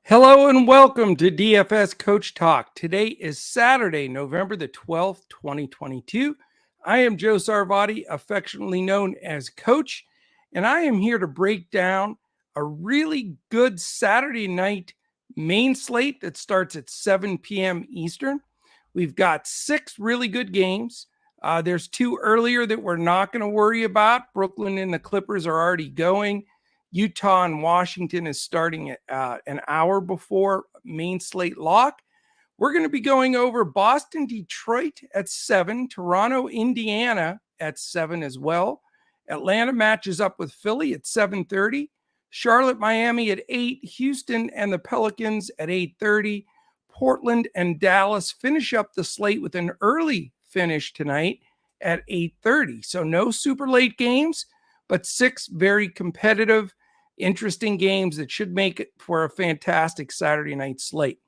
Hello and welcome to DFS Coach Talk. Today is Saturday, November the 12th, 2022. I am Joe Sarvati, affectionately known as Coach, and I am here to break down a really good Saturday night main slate that starts at 7 p.m. Eastern. We've got 6 really good games. There's 2 earlier that we're not going to worry about. Brooklyn and the Clippers are already going. Utah and Washington is starting at an hour before main slate lock. We're going to be going over Boston, Detroit at 7, Toronto, Indiana at 7 as well. Atlanta matches up with Philly at 7:30, Charlotte, Miami at 8, Houston and the Pelicans at 8:30. Portland and Dallas finish up the slate with an early finish tonight at 8:30. So no super late games, but 6 very competitive, interesting games that should make it for a fantastic Saturday night slate.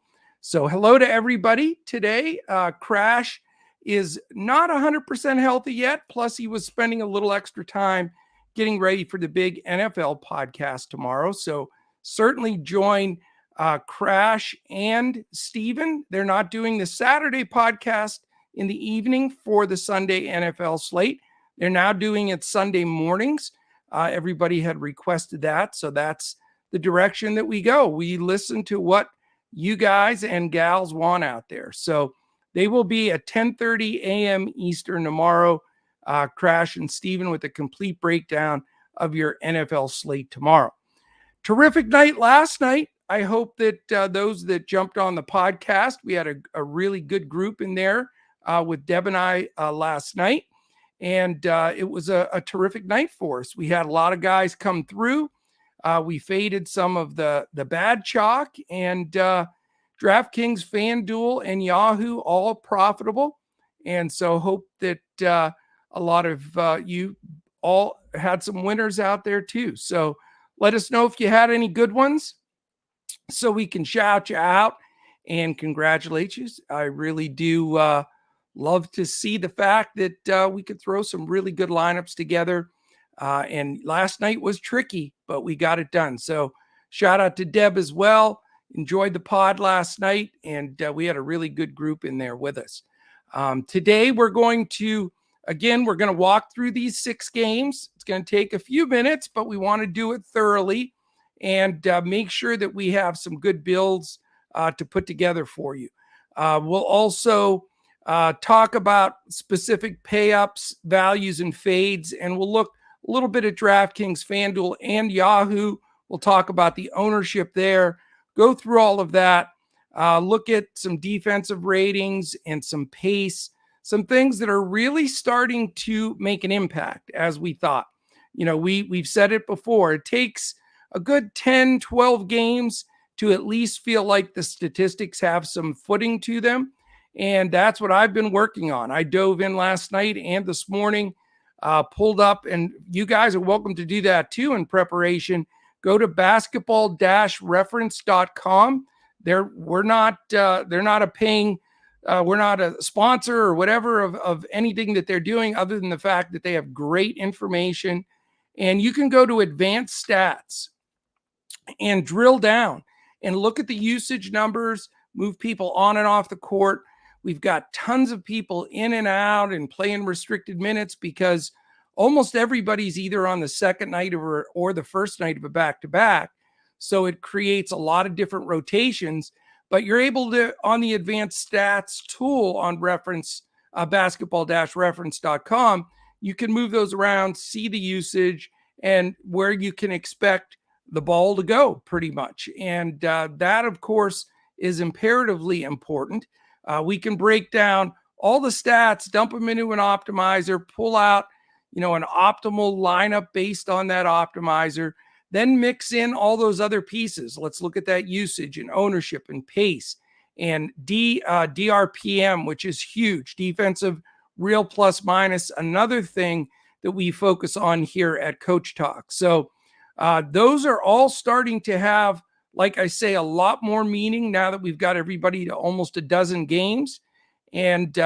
So hello to everybody today. Crash is not 100% healthy yet. Plus, he was spending a little extra time getting ready for the big NFL podcast tomorrow. So certainly join Crash and Steven. They're not doing the Saturday podcast in the evening for the Sunday NFL slate. They're now doing it Sunday mornings. Everybody had requested that, so that's the direction that we go. We listen to what you guys and gals want out there. So they will be at 10:30 a.m. Eastern tomorrow, Crash and Steven, with a complete breakdown of your NFL slate tomorrow. Terrific night last night. I hope that those that jumped on the podcast, we had a really good group in there with Deb and I last night. And it was a terrific night for us. We had a lot of guys come through. We faded some of the bad chalk, and DraftKings, Fanduel, and Yahoo all profitable. And so hope that a lot of you all had some winners out there too. So let us know if you had any good ones so we can shout you out and congratulate you. I really do love to see the fact that we could throw some really good lineups together. And last night was tricky, but we got it done. So shout out to Deb as well. Enjoyed the pod last night, and we had a really good group in there with us. Today, we're going to walk through these 6 games. It's going to take a few minutes, but we want to do it thoroughly and make sure that we have some good builds to put together for you. We'll also talk about specific pay-ups, values, and fades, and we'll look a little bit at DraftKings, FanDuel, and Yahoo. We'll talk about the ownership there, go through all of that, look at some defensive ratings and some pace, some things that are really starting to make an impact as we thought. You know, we've said it before. It takes a good 10, 12 games to at least feel like the statistics have some footing to them. And that's what I've been working on. I dove in last night and this morning, pulled up, and you guys are welcome to do that too in preparation. Go to basketball-reference.com. We're not a sponsor or whatever of anything that they're doing other than the fact that they have great information. And you can go to advanced stats and drill down and look at the usage numbers, move people on and off the court. We've got tons of people in and out and playing restricted minutes because almost everybody's either on the second night or the first night of a back-to-back. So it creates a lot of different rotations, but you're able to, on the advanced stats tool on basketball-reference.com, you can move those around, see the usage, and where you can expect the ball to go pretty much. And that, of course, is imperatively important. We can break down all the stats, dump them into an optimizer, pull out, an optimal lineup based on that optimizer, then mix in all those other pieces. Let's look at that usage and ownership and pace and DRPM, which is huge, defensive real plus minus, another thing that we focus on here at Coach Talk. So those are all starting to have, like I say, a lot more meaning now that we've got everybody to almost a dozen games. And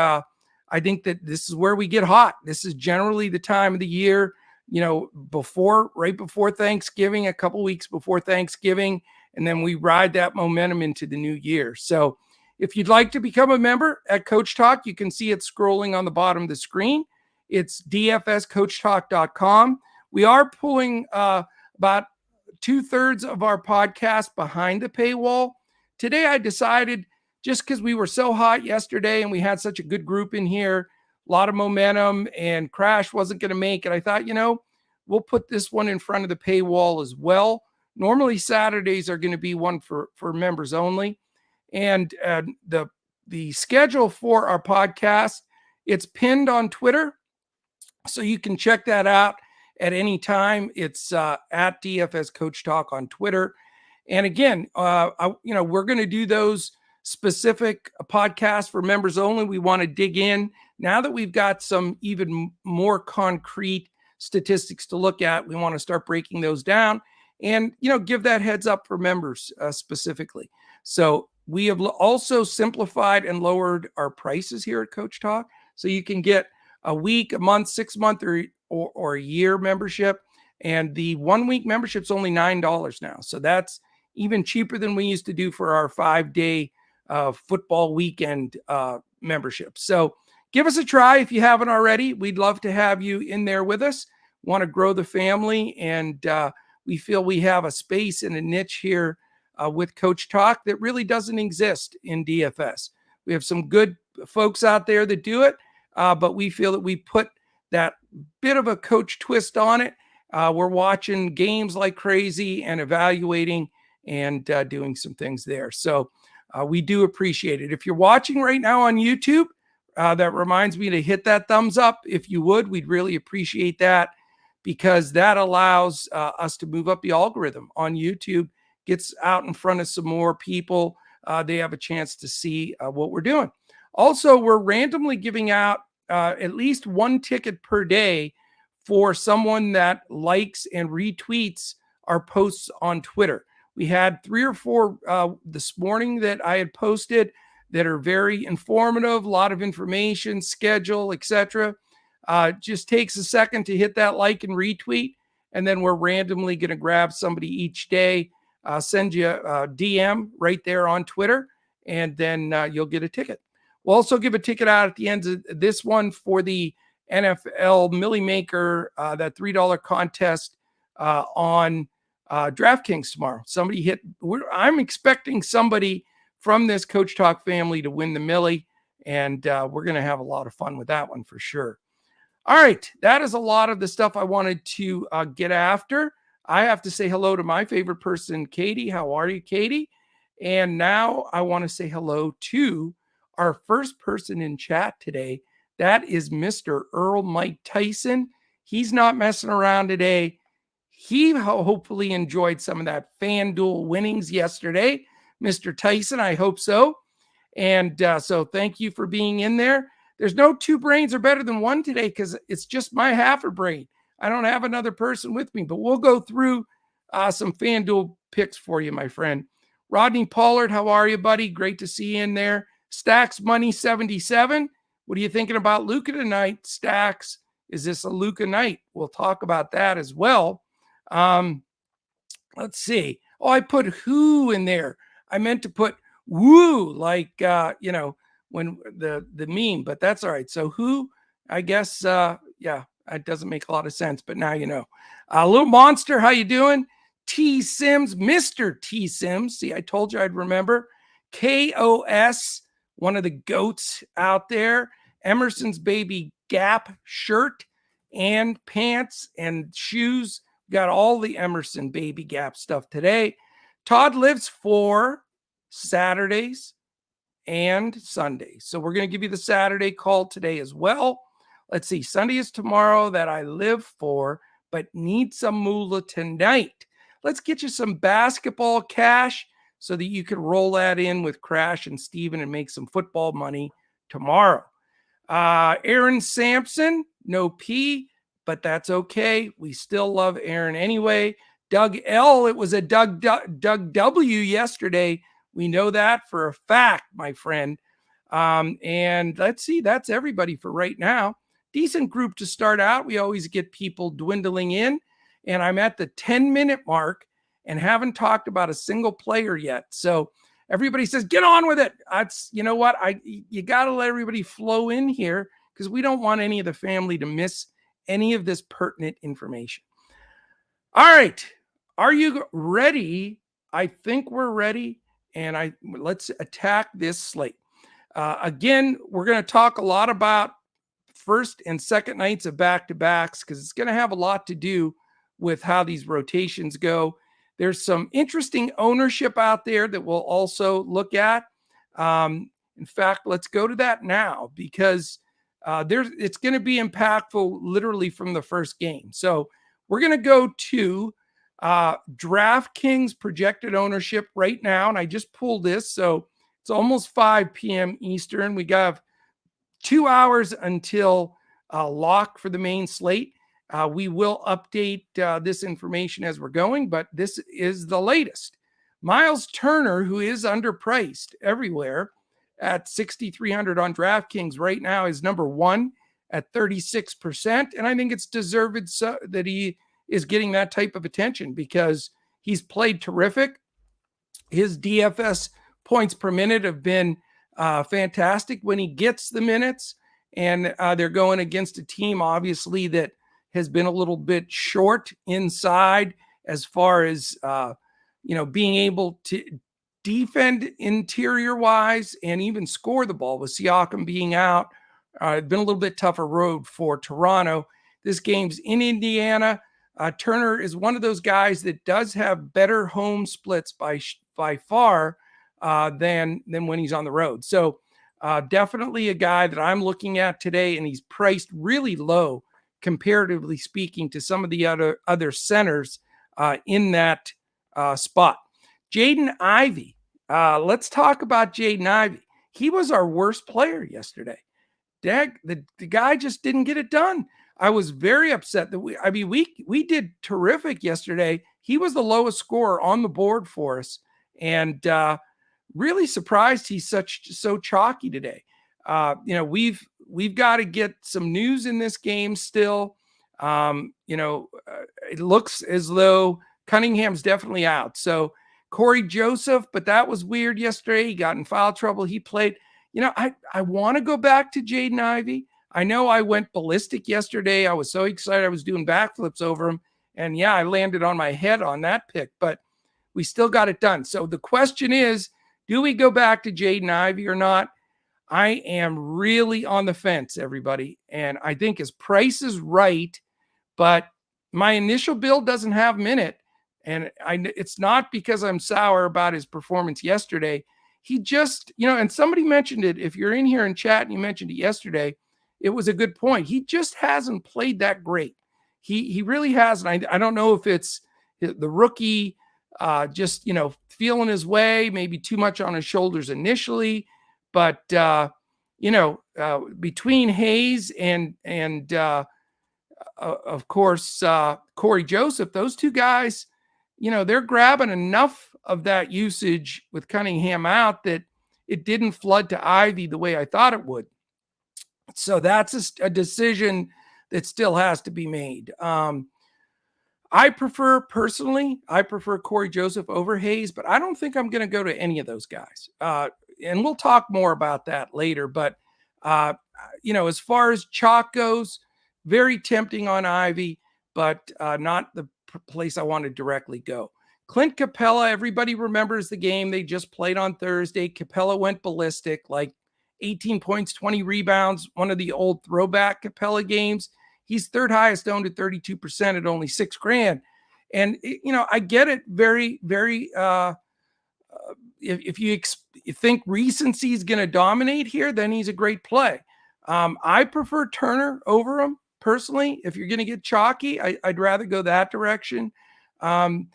I think that this is where we get hot. This is generally the time of the year, right before Thanksgiving, a couple weeks before Thanksgiving, and then we ride that momentum into the new year. So if you'd like to become a member at Coach Talk, you can see it scrolling on the bottom of the screen. It's dfscoachtalk.com. We are pulling about 2/3 of our podcast behind the paywall. Today I decided, just because we were so hot yesterday and we had such a good group in here, a lot of momentum, and Crash wasn't going to make it, I thought, we'll put this one in front of the paywall as well. Normally Saturdays are going to be one for members only. And the schedule for our podcast, it's pinned on Twitter, so you can check that out at any time. It's at DFS Coach Talk on Twitter. And again, we're going to do those specific podcasts for members only. We want to dig in. Now that we've got some even more concrete statistics to look at, we want to start breaking those down and, give that heads up for members specifically. So we have also simplified and lowered our prices here at Coach Talk. So you can get a week, a month, 6 month, or a year membership. And the 1 week membership is only $9 now. So that's even cheaper than we used to do for our 5-day football weekend membership. So give us a try if you haven't already. We'd love to have you in there with us. Want to grow the family, and we feel we have a space and a niche here with Coach Talk that really doesn't exist in DFS. We have some good folks out there that do it, but we feel that we put that bit of a coach twist on it. We're watching games like crazy and evaluating and doing some things there. So we do appreciate it. If you're watching right now on YouTube, that reminds me to hit that thumbs up. If you would, we'd really appreciate that, because that allows us to move up the algorithm on YouTube, gets out in front of some more people. They have a chance to see what we're doing. Also, we're randomly giving out at least one ticket per day for someone that likes and retweets our posts on Twitter. We had 3 or 4 this morning that I had posted that are very informative, a lot of information, schedule, etc. Just takes a second to hit that like and retweet, and then we're randomly going to grab somebody each day, send you a DM right there on Twitter, and then you'll get a ticket. We'll also give a ticket out at the end of this one for the NFL Millie Maker, that $3 contest on DraftKings tomorrow. I'm expecting somebody from this Coach Talk family to win the Millie, and we're going to have a lot of fun with that one for sure. All right, that is a lot of the stuff I wanted to get after. I have to say hello to my favorite person, Katie. How are you, Katie? And now I want to say hello to our first person in chat today. That is Mr. Earl Mike Tyson. He's not messing around today. He hopefully enjoyed some of that Fanduel winnings yesterday. Mr. Tyson, I hope so. And so thank you for being in there. There's no 2 brains are better than one today, because it's just my half a brain. I don't have another person with me, but we'll go through some Fanduel picks for you, my friend. Rodney Pollard, how are you, buddy? Great to see you in there. Stacks Money 77. What are you thinking about Luka tonight? Stacks, is this a Luka night? We'll talk about that as well. Let's see. Oh, I put who in there. I meant to put woo, like, when the meme, but that's all right. So who, I guess, yeah, it doesn't make a lot of sense, but now you know. Little Monster, how you doing? T Sims, Mr. T Sims. See, I told you I'd remember. KOS, one of the goats out there. Emerson's Baby Gap shirt and pants and shoes. Got all the Emerson Baby Gap stuff today. Todd lives for Saturdays and Sundays. So we're going to give you the Saturday call today as well. Let's see. Sunday is tomorrow that I live for, but need some moolah tonight. Let's get you some basketball cash so that you can roll that in with Crash and Steven and make some football money tomorrow. Aaron Sampson, no P, but that's okay. We still love Aaron anyway. Doug L, it was a Doug W yesterday. We know that for a fact, my friend. And let's see, that's everybody for right now. Decent group to start out. We always get people dwindling in, and I'm at the 10-minute mark, and haven't talked about a single player yet. So everybody says, get on with it. You know what? You got to let everybody flow in here because we don't want any of the family to miss any of this pertinent information. All right. Are you ready? I think we're ready. And let's attack this slate. Again, we're going to talk a lot about first and second nights of back-to-backs because it's going to have a lot to do with how these rotations go. There's some interesting ownership out there that we'll also look at. In fact, let's go to that now because it's going to be impactful literally from the first game. So we're going to go to Draftkings projected ownership right now. And I just pulled this. So it's almost 5 p.m. Eastern. We got 2 hours until lock for the main slate. We will update this information as we're going, but this is the latest. Miles Turner, who is underpriced everywhere at 6,300 on DraftKings right now, is number one at 36%. And I think it's deserved that he is getting that type of attention because he's played terrific. His DFS points per minute have been fantastic when he gets the minutes. And they're going against a team, obviously, that has been a little bit short inside as far as, being able to defend interior-wise and even score the ball with Siakam being out. It's been a little bit tougher road for Toronto. This game's in Indiana. Turner is one of those guys that does have better home splits by far than when he's on the road. So definitely a guy that I'm looking at today, and he's priced really low comparatively speaking to some of the other centers in that spot. Jaden Ivey. Let's talk about Jaden Ivey. He was our worst player yesterday. The guy just didn't get it done. I was very upset that we did terrific yesterday. He was the lowest scorer on the board for us, and really surprised he's so chalky today. We've got to get some news in this game still. It looks as though Cunningham's definitely out. So Corey Joseph, but that was weird yesterday. He got in foul trouble. He played. I want to go back to Jaden Ivey. I know I went ballistic yesterday. I was so excited. I was doing backflips over him. And yeah, I landed on my head on that pick, but we still got it done. So the question is, do we go back to Jaden Ivey or not? I am really on the fence, everybody. And I think his price is right, but my initial build doesn't have him in it. And it's not because I'm sour about his performance yesterday. He just, and somebody mentioned it. If you're in here in chat and you mentioned it yesterday, it was a good point. He just hasn't played that great. He really hasn't. I don't know if it's the rookie just, feeling his way, maybe too much on his shoulders initially. But, between Hayes and of course, Corey Joseph, those two guys, they're grabbing enough of that usage with Cunningham out that it didn't flood to Ivy the way I thought it would. So that's a decision that still has to be made. I prefer Corey Joseph over Hayes, but I don't think I'm going to go to any of those guys. And we'll talk more about that later. But, as far as chalk goes, very tempting on Ivy, but not the place I want to directly go. Clint Capella, everybody remembers the game they just played on Thursday. Capella went ballistic, like 18 points, 20 rebounds, one of the old throwback Capella games. He's third highest owned at 32% at only $6,000. And, I get it very, very, if you think recency is going to dominate here, then he's a great play. I prefer Turner over him personally. If you're going to get chalky, I'd rather go that direction. I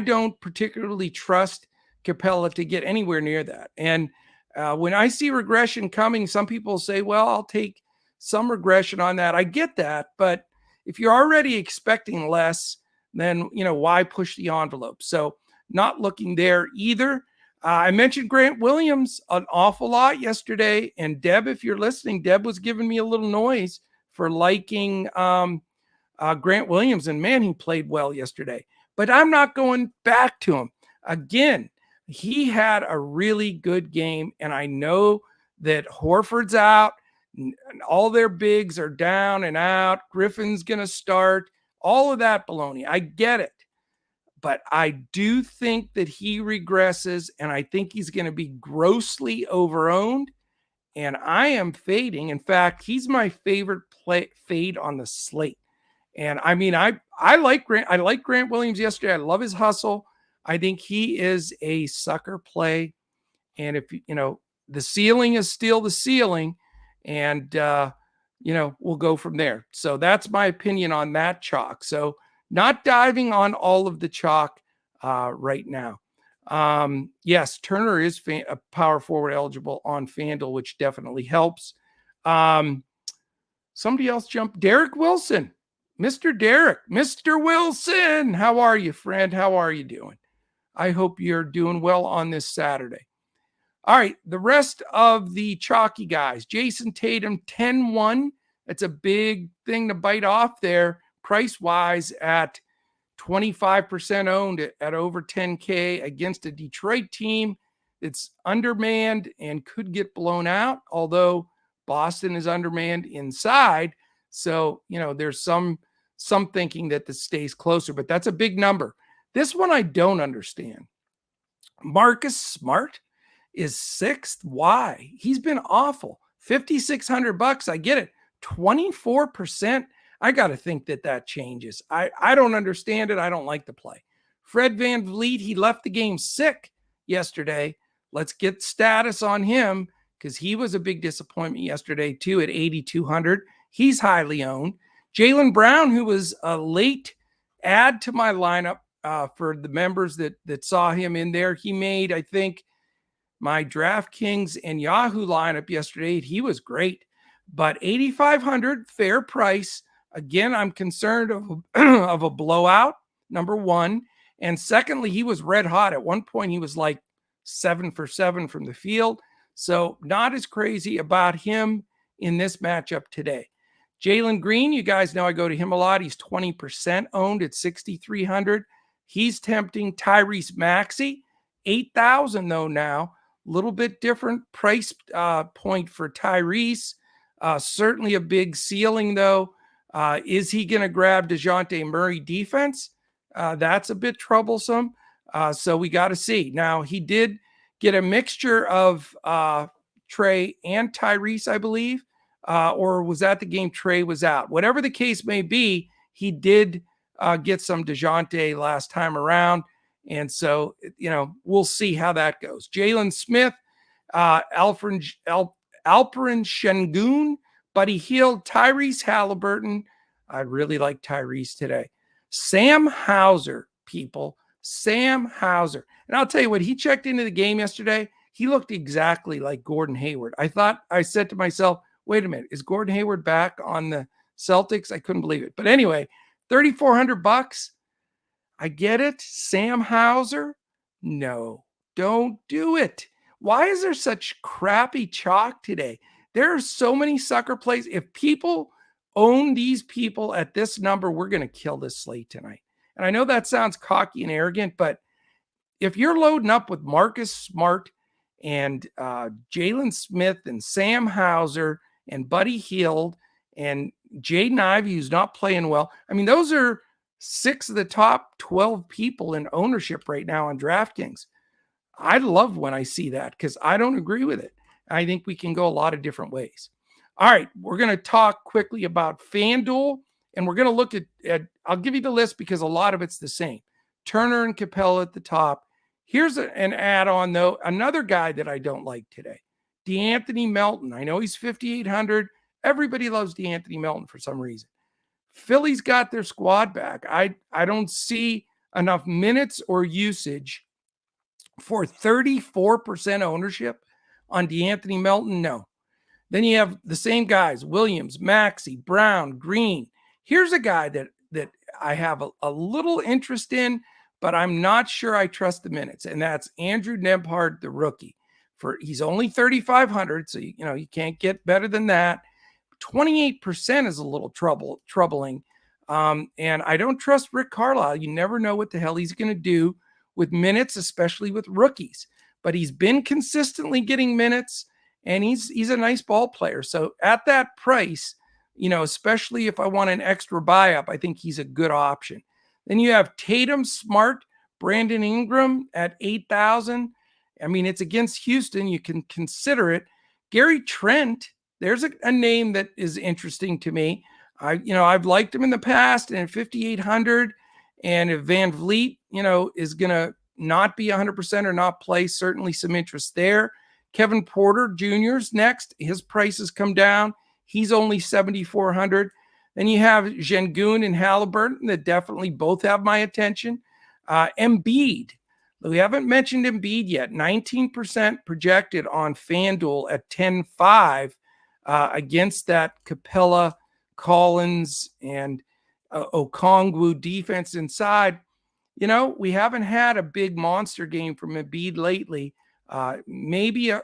don't particularly trust Capella to get anywhere near that. And when I see regression coming, some people say, well, I'll take some regression on that. I get that. But if you're already expecting less, then, why push the envelope? So not looking there either. I mentioned Grant Williams an awful lot yesterday. And Deb, if you're listening, Deb was giving me a little noise for liking Grant Williams. And man, he played well yesterday. but I'm not going back to him. Again, he had a really good game, and I know that Horford's out, and all their bigs are down and out. Griffin's going to start, all of that baloney. I get it. But I do think that he regresses, and I think he's going to be grossly overowned. And I am fading. In fact, he's my favorite fade on the slate. And I mean, I like Grant. I like Grant Williams yesterday. I love his hustle. I think he is a sucker play. And if the ceiling is still the ceiling, and we'll go from there. So that's my opinion on that chalk. So not diving on all of the chalk right now. Yes, Turner is a power forward eligible on Fanduel, which definitely helps. Somebody else jumped. Derek Wilson, Mr. Wilson. How are you, friend? How are you doing? I hope you're doing well on this Saturday. All right, the rest of the chalky guys. Jason Tatum, 10-1. That's a big thing to bite off there, price-wise, at 25% owned at over 10K against a Detroit team that's undermanned and could get blown out, although Boston is undermanned inside. So, there's some thinking that this stays closer, but that's a big number. This one I don't understand. Marcus Smart is 6th. Why? He's been awful. $5,600. I get it. 24%. I got to think that changes. I don't understand it. I don't like the play. Fred VanVleet, he left the game sick yesterday. Let's get status on him because he was a big disappointment yesterday too at 8,200. He's highly owned. Jaylen Brown, who was a late add to my lineup for the members that saw him in there. He made, I think, my Draftkings and Yahoo lineup yesterday. He was great, but 8,500, fair price. Again, I'm concerned of a blowout, number one. And secondly, he was red hot. At one point, he was like 7 for 7 from the field. So not as crazy about him in this matchup today. Jalen Green, you guys know I go to him a lot. He's 20% owned at 6,300. He's tempting. Tyrese Maxey, 8,000 though now. A little bit different price point for Tyrese. Certainly a big ceiling though. Is he going to grab DeJounte Murray defense? That's a bit troublesome. So we got to see. Now, he did get a mixture of Trey and Tyrese, I believe. Or was that the game Trey was out? Whatever the case may be, he did get some DeJounte last time around. And so, we'll see how that goes. Jalen Smith, Alperen Şengün, Buddy Hield, Tyrese Halliburton. I really like Tyrese today. Sam Hauser, people. Sam Hauser. And I'll tell you what, he checked into the game yesterday. He looked exactly like Gordon Hayward. I said to myself, wait a minute, is Gordon Hayward back on the Celtics? I couldn't believe it. But anyway, $3,400. I get it. Sam Hauser? No, don't do it. Why is there such crappy chalk today? There are so many sucker plays. If people own these people at this number, we're going to kill this slate tonight. And I know that sounds cocky and arrogant, but if you're loading up with Marcus Smart and Jalen Smith and Sam Hauser and Buddy Hield and Jaden Ivey, who's not playing well, I mean, those are 6 of the top 12 people in ownership right now on DraftKings. I love when I see that because I don't agree with it. I think we can go a lot of different ways. All right, we're going to talk quickly about Fanduel, and we're going to look at I'll give you the list because a lot of it's the same. Turner and Capella at the top. Here's an add-on, though. Another guy that I don't like today, DeAnthony Melton. I know he's 5,800. Everybody loves DeAnthony Melton for some reason. Philly's got their squad back. I don't see enough minutes or usage for 34% ownership on DeAnthony Melton. No. Then you have the same guys, Williams, Maxey, Brown, Green. Here's a guy that I have a little interest in, but I'm not sure I trust the minutes, and that's Andrew Nembhard, the rookie. He's only 3,500, so you can't get better than that. 28% is a little troubling. And I don't trust Rick Carlisle. You never know what the hell he's going to do with minutes, especially with rookies. But he's been consistently getting minutes, and he's a nice ball player. So at that price, especially if I want an extra buy up, I think he's a good option. Then you have Tatum, Smart, Brandon Ingram at 8,000. I mean, it's against Houston. You can consider it. Gary Trent, there's a name that is interesting to me. I've liked him in the past, and at 5,800, and if Van Vliet, is going to not be 100% or not play, certainly some interest there. Kevin Porter Jr.'s next. His price has come down. He's only 7,400. Then you have Şengün and Halliburton that definitely both have my attention. Embiid. We haven't mentioned Embiid yet. 19% projected on Fanduel at 10.5 against that Capella, Collins, and Okongwu defense inside. We haven't had a big monster game from Embiid lately. Maybe a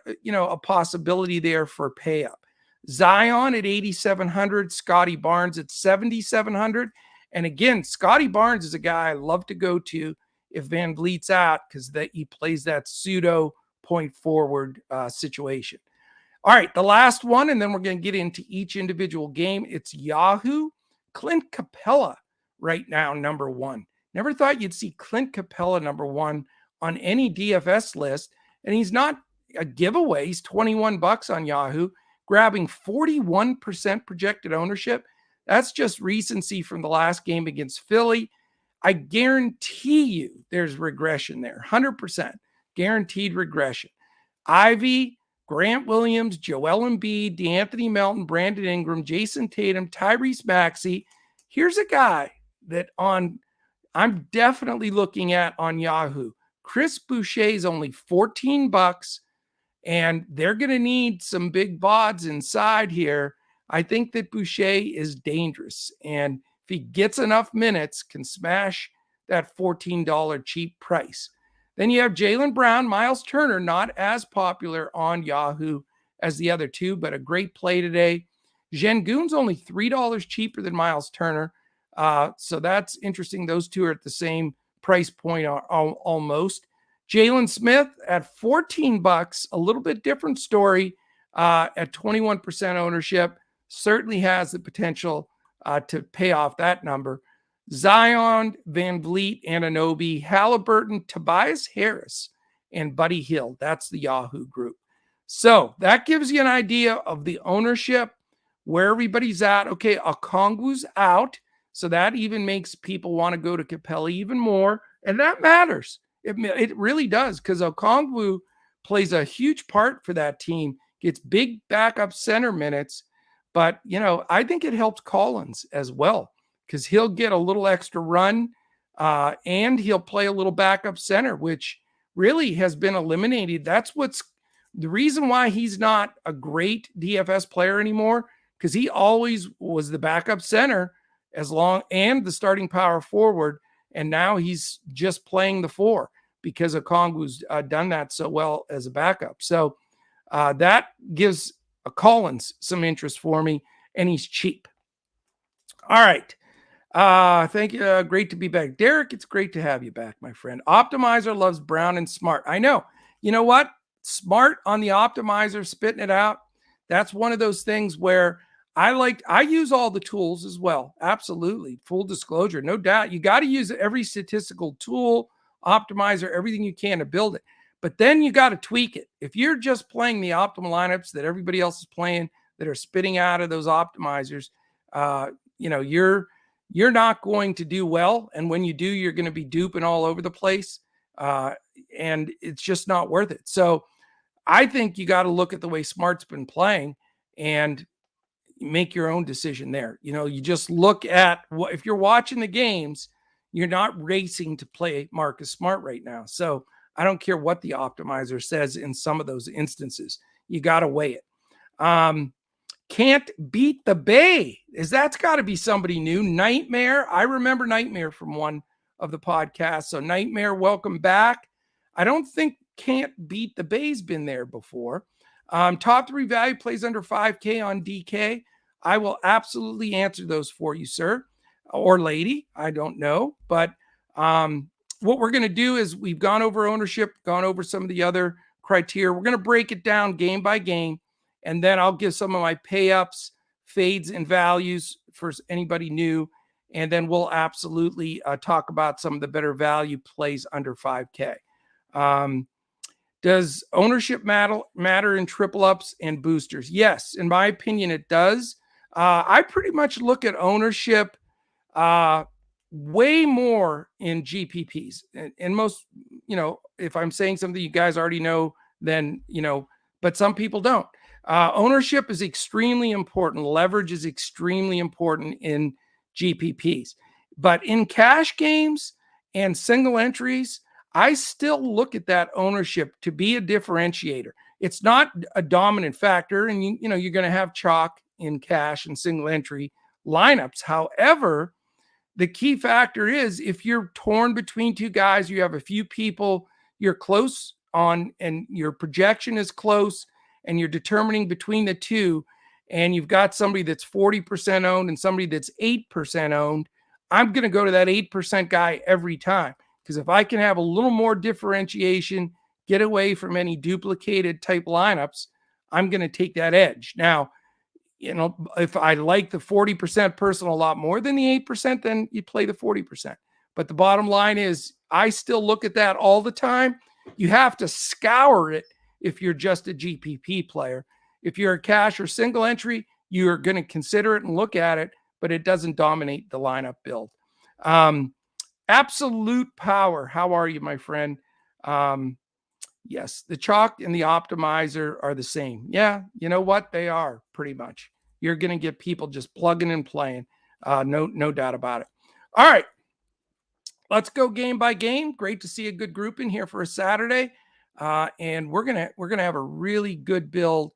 possibility there for pay up. Zion at 8,700, Scotty Barnes at 7,700. And again, Scotty Barnes is a guy I love to go to if Van Vliet's out, because he plays that pseudo point forward situation. All right, the last one, and then we're going to get into each individual game. It's Yahoo. Clint Capella right now, number one. Never thought you'd see Clint Capella number one on any DFS list, and he's not a giveaway. He's $21 on Yahoo, grabbing 41% projected ownership. That's just recency from the last game against Philly. I guarantee you there's regression there, 100%. Guaranteed regression. Ivy, Grant Williams, Joel Embiid, DeAnthony Melton, Brandon Ingram, Jason Tatum, Tyrese Maxey. Here's a guy that I'm definitely looking at on Yahoo. Chris Boucher is only $14, and they're going to need some big bods inside here. I think that Boucher is dangerous, and if he gets enough minutes, can smash that $14 cheap price. Then you have Jaylen Brown, Miles Turner, not as popular on Yahoo as the other two, but a great play today. Şengün's only $3 cheaper than Miles Turner. So that's interesting. Those two are at the same price point almost. Jalen Smith at $14, a little bit different story at 21% ownership. Certainly has the potential to pay off that number. Zion, Van Vliet, Anunoby, Halliburton, Tobias Harris, and Buddy Hield. That's the Yahoo group. So that gives you an idea of the ownership, where everybody's at. Okay, Okongwu's out, so that even makes people want to go to Capella even more, and that matters. It really does, because Okongwu plays a huge part for that team, gets big backup center minutes, but, I think it helps Collins as well, because he'll get a little extra run and he'll play a little backup center, which really has been eliminated. That's what's the reason why he's not a great DFS player anymore, because he always was the backup center and the starting power forward. And now he's just playing the four because Okongwu's done that so well as a backup. So that gives Collins some interest for me, and he's cheap. All right. Thank you. Great to be back. Derek, it's great to have you back, my friend. Optimizer loves Brown and Smart. I know. You know what? Smart on the optimizer, spitting it out. That's one of those things where I use all the tools as well. Absolutely. Full disclosure. No doubt. You got to use every statistical tool, optimizer, everything you can to build it. But then you got to tweak it. If you're just playing the optimal lineups that everybody else is playing, that are spitting out of those optimizers, you're not going to do well. And when you do, you're going to be duping all over the place. And it's just not worth it. So I think you got to look at the way Smart's been playing and make your own decision there. You just look at if you're watching the games, you're not racing to play Marcus Smart right now. So I don't care what the optimizer says in some of those instances. You got to weigh it. Can't beat the Bay. That's got to be somebody new. Nightmare. I remember Nightmare from one of the podcasts. So Nightmare, welcome back. I don't think Can't Beat the Bay's been there before. Top 3 value plays under 5K on DK. I will absolutely answer those for you, sir. or lady. I don't know. But what we're going to do is we've gone over ownership, gone over some of the other criteria. We're going to break it down game by game, and then I'll give some of my pay ups, fades, and values for anybody new. And then we'll absolutely talk about some of the better value plays under 5K. Does ownership matter in triple ups and boosters? Yes, in my opinion, it does. I pretty much look at ownership way more in GPPs. And most, if I'm saying something you guys already know, then, but some people don't. Ownership is extremely important. Leverage is extremely important in GPPs. But in cash games and single entries, I still look at that ownership to be a differentiator. It's not a dominant factor, and you're going to have chalk in cash and single entry lineups. However, the key factor is if you're torn between two guys, you have a few people you're close on, and your projection is close, and you're determining between the two, and you've got somebody that's 40% owned and somebody that's 8% owned, I'm going to go to that 8% guy every time. Because if I can have a little more differentiation, get away from any duplicated type lineups, I'm going to take that edge. Now, if I like the 40% person a lot more than the 8%, then you play the 40%. But the bottom line is I still look at that all the time. You have to scour it if you're just a GPP player. If you're a cash or single entry, you're going to consider it and look at it, but it doesn't dominate the lineup build. Absolute power. How are you, my friend? Yes, the chalk and the optimizer are the same. Yeah, you know what? They are pretty much. You're going to get people just plugging and playing. No doubt about it. All right, let's go game by game. Great to see a good group in here for a Saturday, and we're gonna have a really good build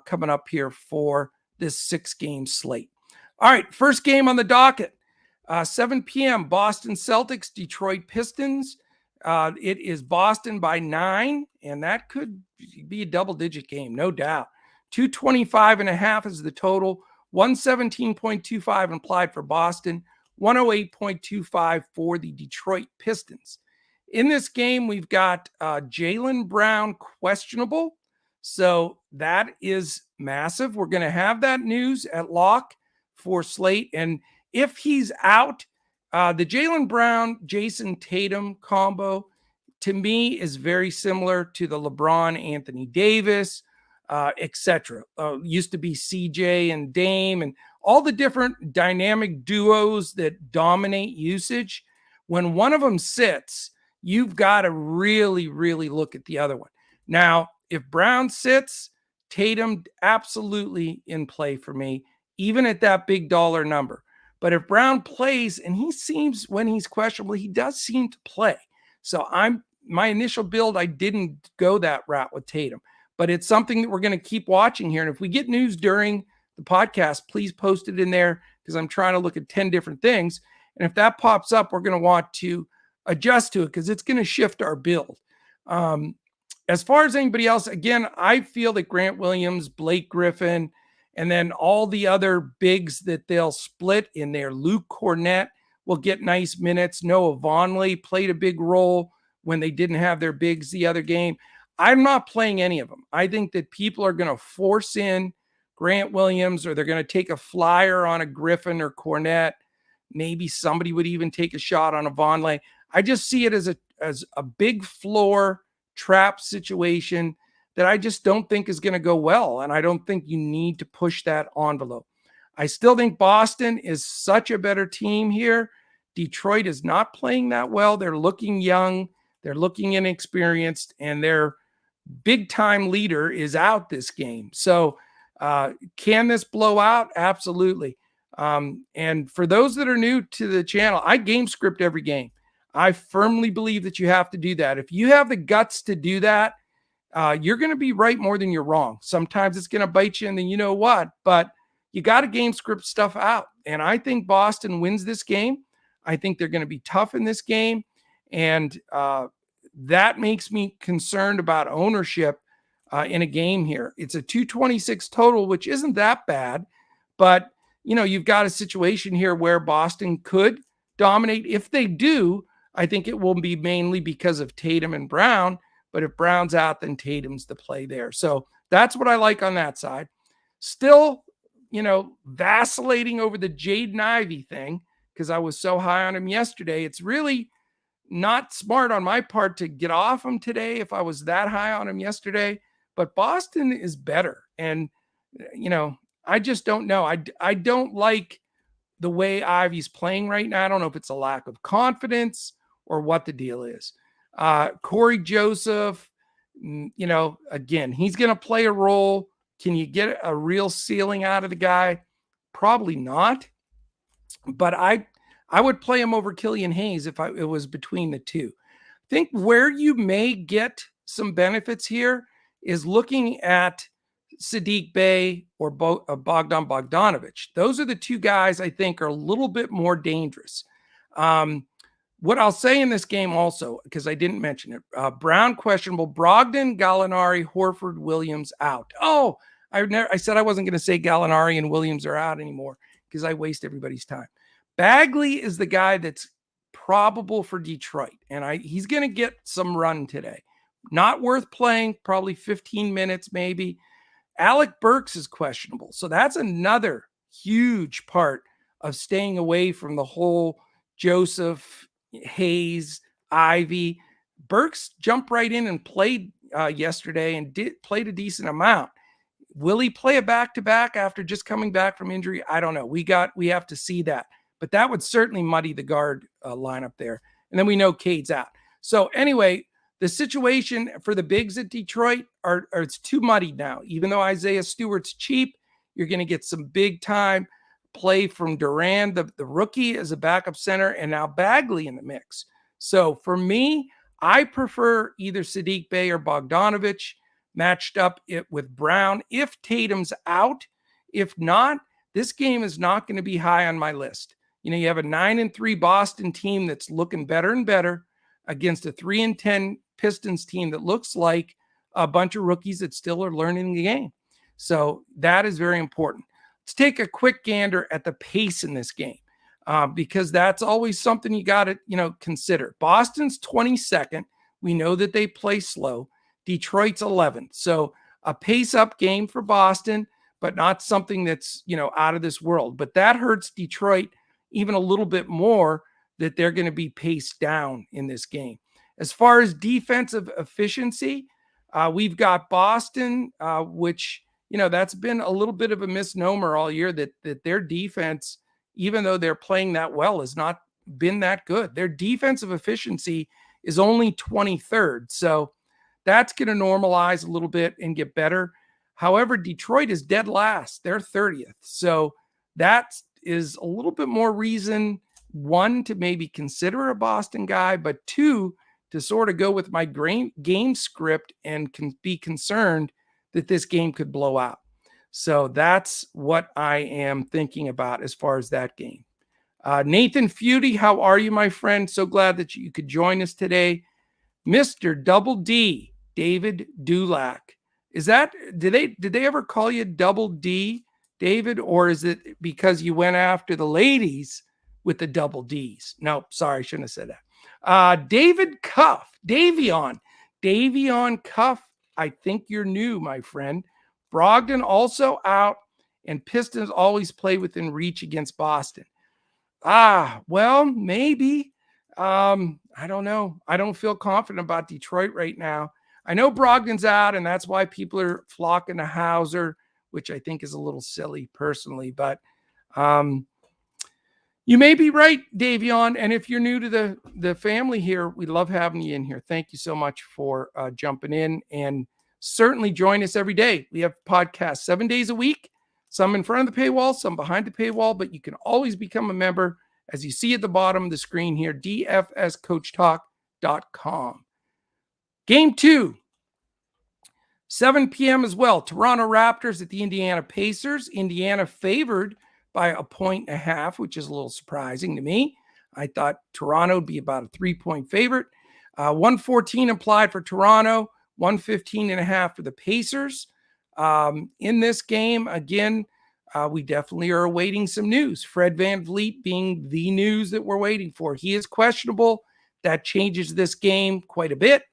coming up here for this 6-game slate. All right, first game on the docket. 7 p.m. Boston Celtics, Detroit Pistons. It is Boston by 9, and that could be a double-digit game, no doubt. 225.5 is the total. 117.25 implied for Boston. 108.25 for the Detroit Pistons. In this game, we've got Jaylen Brown questionable, so that is massive. We're going to have that news at lock for slate, and if he's out, the Jaylen Brown, Jason Tatum combo, to me, is very similar to the LeBron, Anthony Davis, etc. Used to be CJ and Dame and all the different dynamic duos that dominate usage. When one of them sits, you've got to really, really look at the other one. Now, if Brown sits, Tatum absolutely in play for me, even at that big dollar number. But if Brown plays, and he seems, when he's questionable, he does seem to play. So my initial build, I didn't go that route with Tatum, but it's something that we're going to keep watching here. And if we get news during the podcast, please post it in there, because I'm trying to look at 10 different things. And if that pops up, we're going to want to adjust to it, because it's going to shift our build. As far as anybody else, again, I feel that Grant Williams, Blake Griffin, and then all the other bigs that they'll split in there. Luke Cornett will get nice minutes. Noah Vonleh played a big role when they didn't have their bigs the other game. I'm not playing any of them. I think that people are going to force in Grant Williams, or they're going to take a flyer on a Griffin or Cornett. Maybe somebody would even take a shot on a Vonleh. I just see it as a big floor trap situation that I just don't think is going to go well. And I don't think you need to push that envelope. I still think Boston is such a better team here. Detroit is not playing that well. They're looking young. They're looking inexperienced. And their big-time leader is out this game. So can this blow out? Absolutely. And for those that are new to the channel, I game script every game. I firmly believe that you have to do that. If you have the guts to do that, you're going to be right more than you're wrong. Sometimes it's going to bite you, and then you know what, but you got to game script stuff out. And I think Boston wins this game. I think they're going to be tough in this game. And that makes me concerned about ownership in a game here. It's a 226 total, which isn't that bad, but you've got a situation here where Boston could dominate. If they do, I think it will be mainly because of Tatum and Brown. But if Brown's out, then Tatum's the play there. So that's what I like on that side. Still, vacillating over the Jaden Ivey thing because I was so high on him yesterday. It's really not smart on my part to get off him today if I was that high on him yesterday. But Boston is better. And, I just don't know. I don't like the way Ivey's playing right now. I don't know if it's a lack of confidence or what the deal is. Corey Joseph, again, he's going to play a role. Can you get a real ceiling out of the guy? Probably not. But I would play him over Killian Hayes if it was between the two. I think where you may get some benefits here is looking at Saddiq Bey or Bogdan Bogdanovic. Those are the two guys I think are a little bit more dangerous. What I'll say in this game also, because I didn't mention it, Brown questionable, Brogdon, Gallinari, Horford, Williams out. Oh, I said I wasn't going to say Gallinari and Williams are out anymore because I waste everybody's time. Bagley is the guy that's probable for Detroit, and he's going to get some run today. Not worth playing, probably 15 minutes maybe. Alec Burks is questionable. So that's another huge part of staying away from the whole Joseph, Hayes, Ivy. Burks jumped right in and played yesterday and played a decent amount. Will he play a back-to-back after just coming back from injury? I don't know. We have to see that. But that would certainly muddy the guard lineup there. And then we know Cade's out. So anyway, the situation for the bigs at Detroit it's too muddy now. Even though Isaiah Stewart's cheap, you're going to get some big time play from Durant, the rookie, as a backup center, and now Bagley in the mix. So for me, I prefer either Saddiq Bey or Bogdanovic matched up with Brown if Tatum's out. If not, this game is not going to be high on my list. You have a 9-3 Boston team that's looking better and better against a 3-10 Pistons team that looks like a bunch of rookies that still are learning the game. So that is very important. Let's take a quick gander at the pace in this game because that's always something you got to, consider. Boston's 22nd. We know that they play slow. Detroit's 11th. So a pace up game for Boston, but not something that's, out of this world. But that hurts Detroit even a little bit more that they're going to be paced down in this game. As far as defensive efficiency, we've got Boston, which, that's been a little bit of a misnomer all year that their defense, even though they're playing that well, has not been that good. Their defensive efficiency is only 23rd. So that's going to normalize a little bit and get better. However, Detroit is dead last. They're 30th. So that is a little bit more reason, one, to maybe consider a Boston guy, but two, to sort of go with my game script and can be concerned that this game could blow out. So that's what I am thinking about as far as that game. Nathan Feudy, how are you, my friend? So glad that you could join us today. Mr. Double D, David Dulac. Did they ever call you Double D, David, or is it because you went after the ladies with the double D's? No, sorry, I shouldn't have said that. David Cuff, Davion Cuff. I think you're new, my friend. Brogdon also out, and Pistons always play within reach against Boston. Well, maybe. I don't know. I don't feel confident about Detroit right now. I know Brogdon's out, and that's why people are flocking to Hauser, which I think is a little silly personally, but you may be right, Davion. And if you're new to the family here, we love having you in here. Thank you so much for jumping in, and certainly join us every day. We have podcasts 7 days a week, some in front of the paywall, some behind the paywall, but you can always become a member, as you see at the bottom of the screen here, dfscoachtalk.com. Game 2, 7 p.m. as well. Toronto Raptors at the Indiana Pacers. Indiana favored by 1.5, which is a little surprising to me. I thought Toronto would be about a 3-point favorite. 114 implied for Toronto, 115.5 for the Pacers. In this game, again, we definitely are awaiting some news. Fred VanVleet being the news that we're waiting for. He is questionable. That changes this game quite a bit.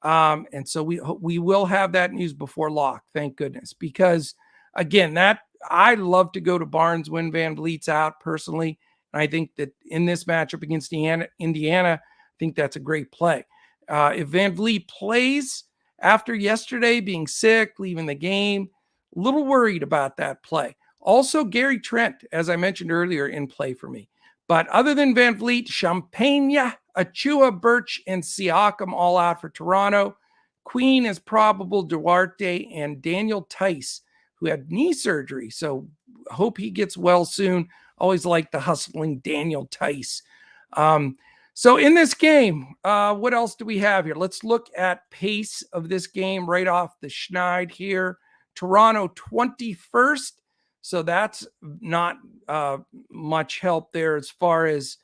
And so we will have that news before lock, thank goodness. Because, again, that I love to go to Barnes when VanVleet's out personally. And I think that in this matchup against Indiana, I think that's a great play. If VanVleet plays after yesterday being sick, leaving the game, a little worried about that play. Also, Gary Trent, as I mentioned earlier, in play for me. But other than VanVleet, Champagne, Achua, Birch, and Siakam all out for Toronto. Queen is probable, Duarte, and Daniel Tice, who had knee surgery. So hope he gets well soon. Always like the hustling Daniel Tice. So in this game, what else do we have here? Let's look at pace of this game right off the schneid here. Toronto 21st. So that's not much help there as far as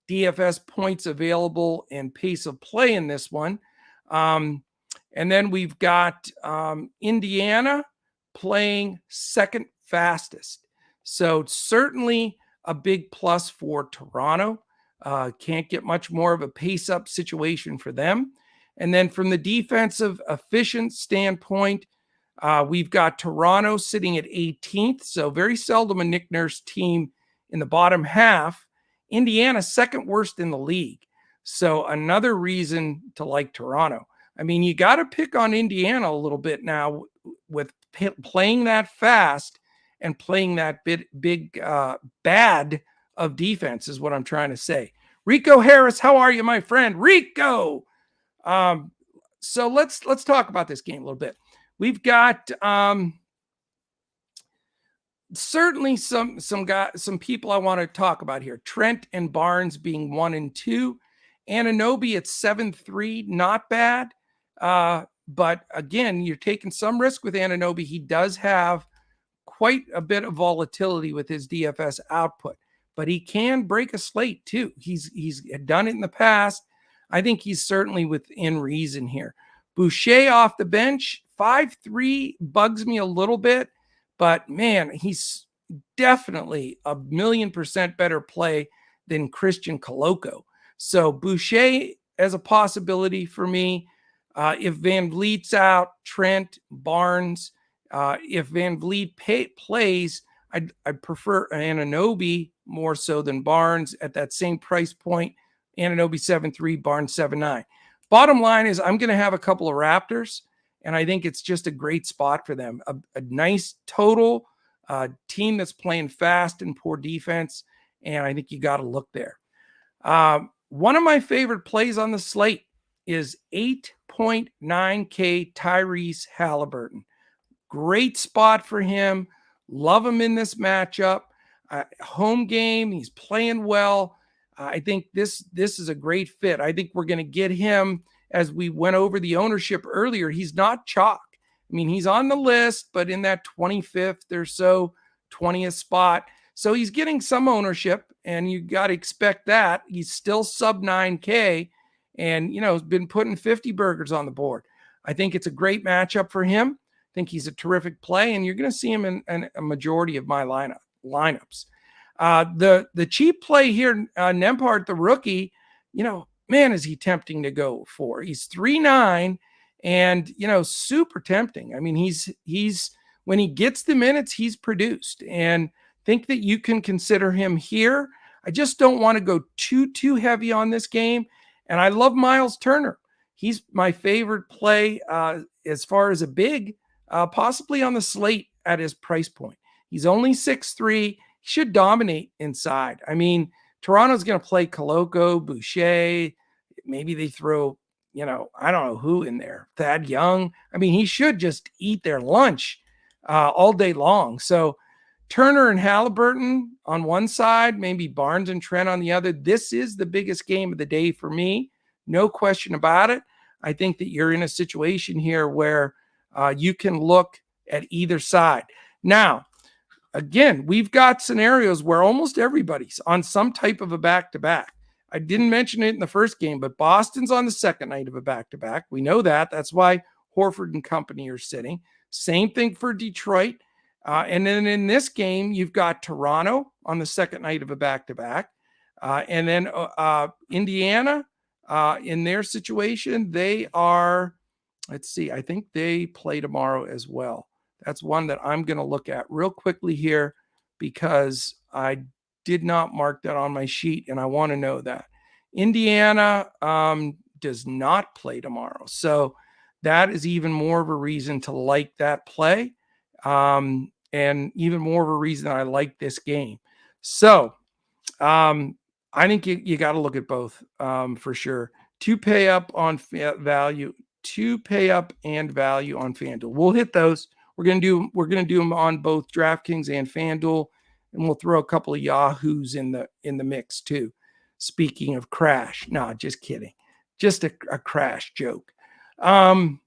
DFS points available and pace of play in this one. And then we've got Indiana playing second fastest. So certainly a big plus for Toronto. Can't get much more of a pace up situation for them. And then from the defensive efficient standpoint, we've got Toronto sitting at 18th. So very seldom a Nick Nurse team in the bottom half. Indiana second worst in the league. So another reason to like Toronto. I mean, you got to pick on Indiana a little bit now with playing that fast and playing that big bad of defense is what I'm trying to say. Rico Harris, how are you, my friend? Rico! So let's talk about this game a little bit. We've got certainly some people I want to talk about here. Trent and Barnes being 1 and 2. Anunoby at 7-3, not bad. But again, you're taking some risk with Anunoby. He does have quite a bit of volatility with his DFS output, but he can break a slate too. He's done it in the past. I think he's certainly within reason here. Boucher off the bench, 5-3 bugs me a little bit, but man, he's definitely 1,000,000% better play than Christian Coloco. So Boucher as a possibility for me. If VanVleet's out, Trent, Barnes. If VanVleet plays, I'd prefer Anunoby more so than Barnes at that same price point. Anunoby 7-3, Barnes 7-9. Bottom line is I'm going to have a couple of Raptors, and I think it's just a great spot for them. A nice total team that's playing fast and poor defense, and I think you got to look there. One of my favorite plays on the slate is 8.9K Tyrese Halliburton. Great spot for him. Love him in this matchup. Home game. He's playing well. I think this is a great fit. I think we're going to get him as we went over the ownership earlier. He's not chalk. I mean, he's on the list, but in that 25th or so, 20th spot. So he's getting some ownership, and you got to expect that. He's still sub 9K and, has been putting 50 burgers on the board. I think it's a great matchup for him. I think he's a terrific play, and you're going to see him in a majority of my lineups. The cheap play here, Nembhard, the rookie, man, is he tempting to go for. He's 3.9 and, super tempting. I mean, he's when he gets the minutes, he's produced, and think that you can consider him here. I just don't want to go too heavy on this game. And I love Miles Turner. He's my favorite play as far as a big, possibly on the slate at his price point. He's only 6'3". He should dominate inside. I mean, Toronto's going to play Coloco, Boucher. Maybe they throw, I don't know who in there. Thad Young. I mean, he should just eat their lunch all day long. So Turner and Halliburton on one side, maybe Barnes and Trent on the other. This is the biggest game of the day for me. No question about it. I think that you're in a situation here where you can look at either side. Now, again, we've got scenarios where almost everybody's on some type of a back-to-back. I didn't mention it in the first game, but Boston's on the second night of a back-to-back. We know that. That's why Horford and company are sitting. Same thing for Detroit. And then in this game, you've got Toronto on the second night of a back-to-back. And then Indiana, in their situation, they are, let's see, I think they play tomorrow as well. That's one that I'm going to look at real quickly here because I did not mark that on my sheet, and I want to know that. Indiana does not play tomorrow. So that is even more of a reason to like that play, and even more of a reason that I like this game. So I think you got to look at both for sure. To pay up on value, to pay up and value on Fanduel. We'll hit those. We're gonna do them on both Draftkings and Fanduel, and we'll throw a couple of Yahoos in the mix too. Speaking of crash, no, just kidding, just a crash joke. All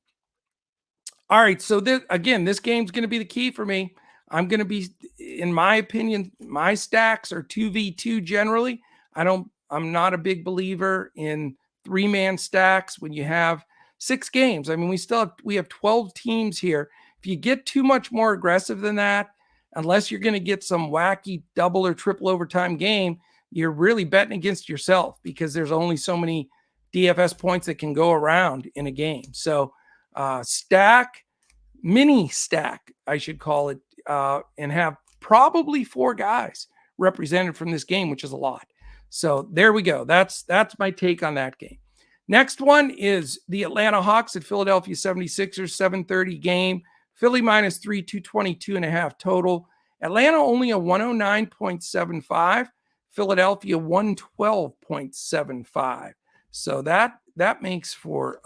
right, so this game's going to be the key for me. I'm going to be, in my opinion, my stacks are 2v2 generally. I'm not a big believer in 3-man stacks when you have 6 games. I mean, we have 12 teams here. If you get too much more aggressive than that, unless you're going to get some wacky double or triple overtime game, you're really betting against yourself because there's only so many DFS points that can go around in a game. So mini stack, I should call it, and have probably 4 guys represented from this game, which is a lot. So there we go. That's my take on that game. Next one is the Atlanta Hawks at Philadelphia 76ers, 7:30 game. Philly -3, 222.5 total. Atlanta only a 109.75. Philadelphia 112.75. So that makes for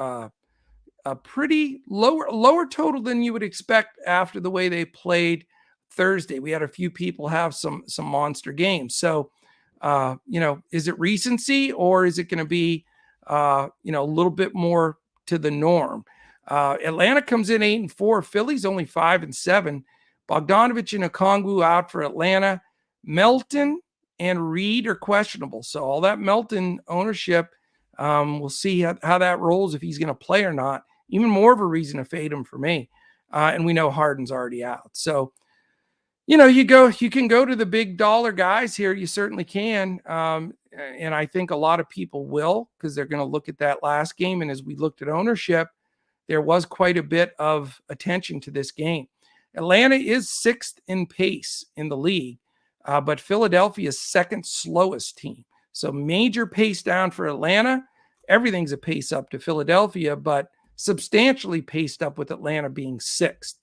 a pretty lower total than you would expect after the way they played Thursday. We had a few people have some monster games. So, is it recency or is it going to be, a little bit more to the norm? Atlanta comes in 8-4. Philly's only 5-7. Bogdanovich and Okongwu out for Atlanta. Melton and Reed are questionable. So all that Melton ownership, we'll see how that rolls, if he's going to play or not. Even more of a reason to fade him for me. And we know Harden's already out. So, you can go to the big dollar guys here. You certainly can. And I think a lot of people will, because they're going to look at that last game. And as we looked at ownership, there was quite a bit of attention to this game. Atlanta is 6th in pace in the league, but Philadelphia's 2nd slowest team. So major pace down for Atlanta. Everything's a pace up to Philadelphia, but substantially paced up with Atlanta being 6th.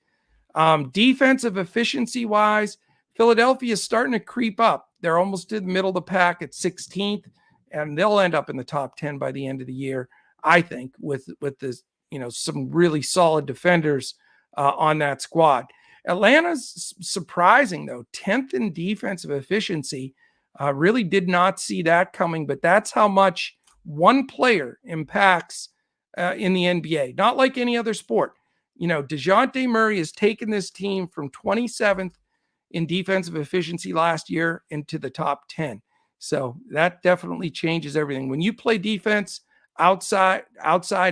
Defensive efficiency wise, Philadelphia is starting to creep up. They're almost to the middle of the pack at 16th, and they'll end up in the top 10 by the end of the year, I think, with this, some really solid defenders on that squad. Atlanta's surprising, though, 10th in defensive efficiency. Really did not see that coming, but that's how much one player impacts in the NBA. Not like any other sport. DeJounte Murray has taken this team from 27th in defensive efficiency last year into the top 10. So that definitely changes everything. When you play defense outside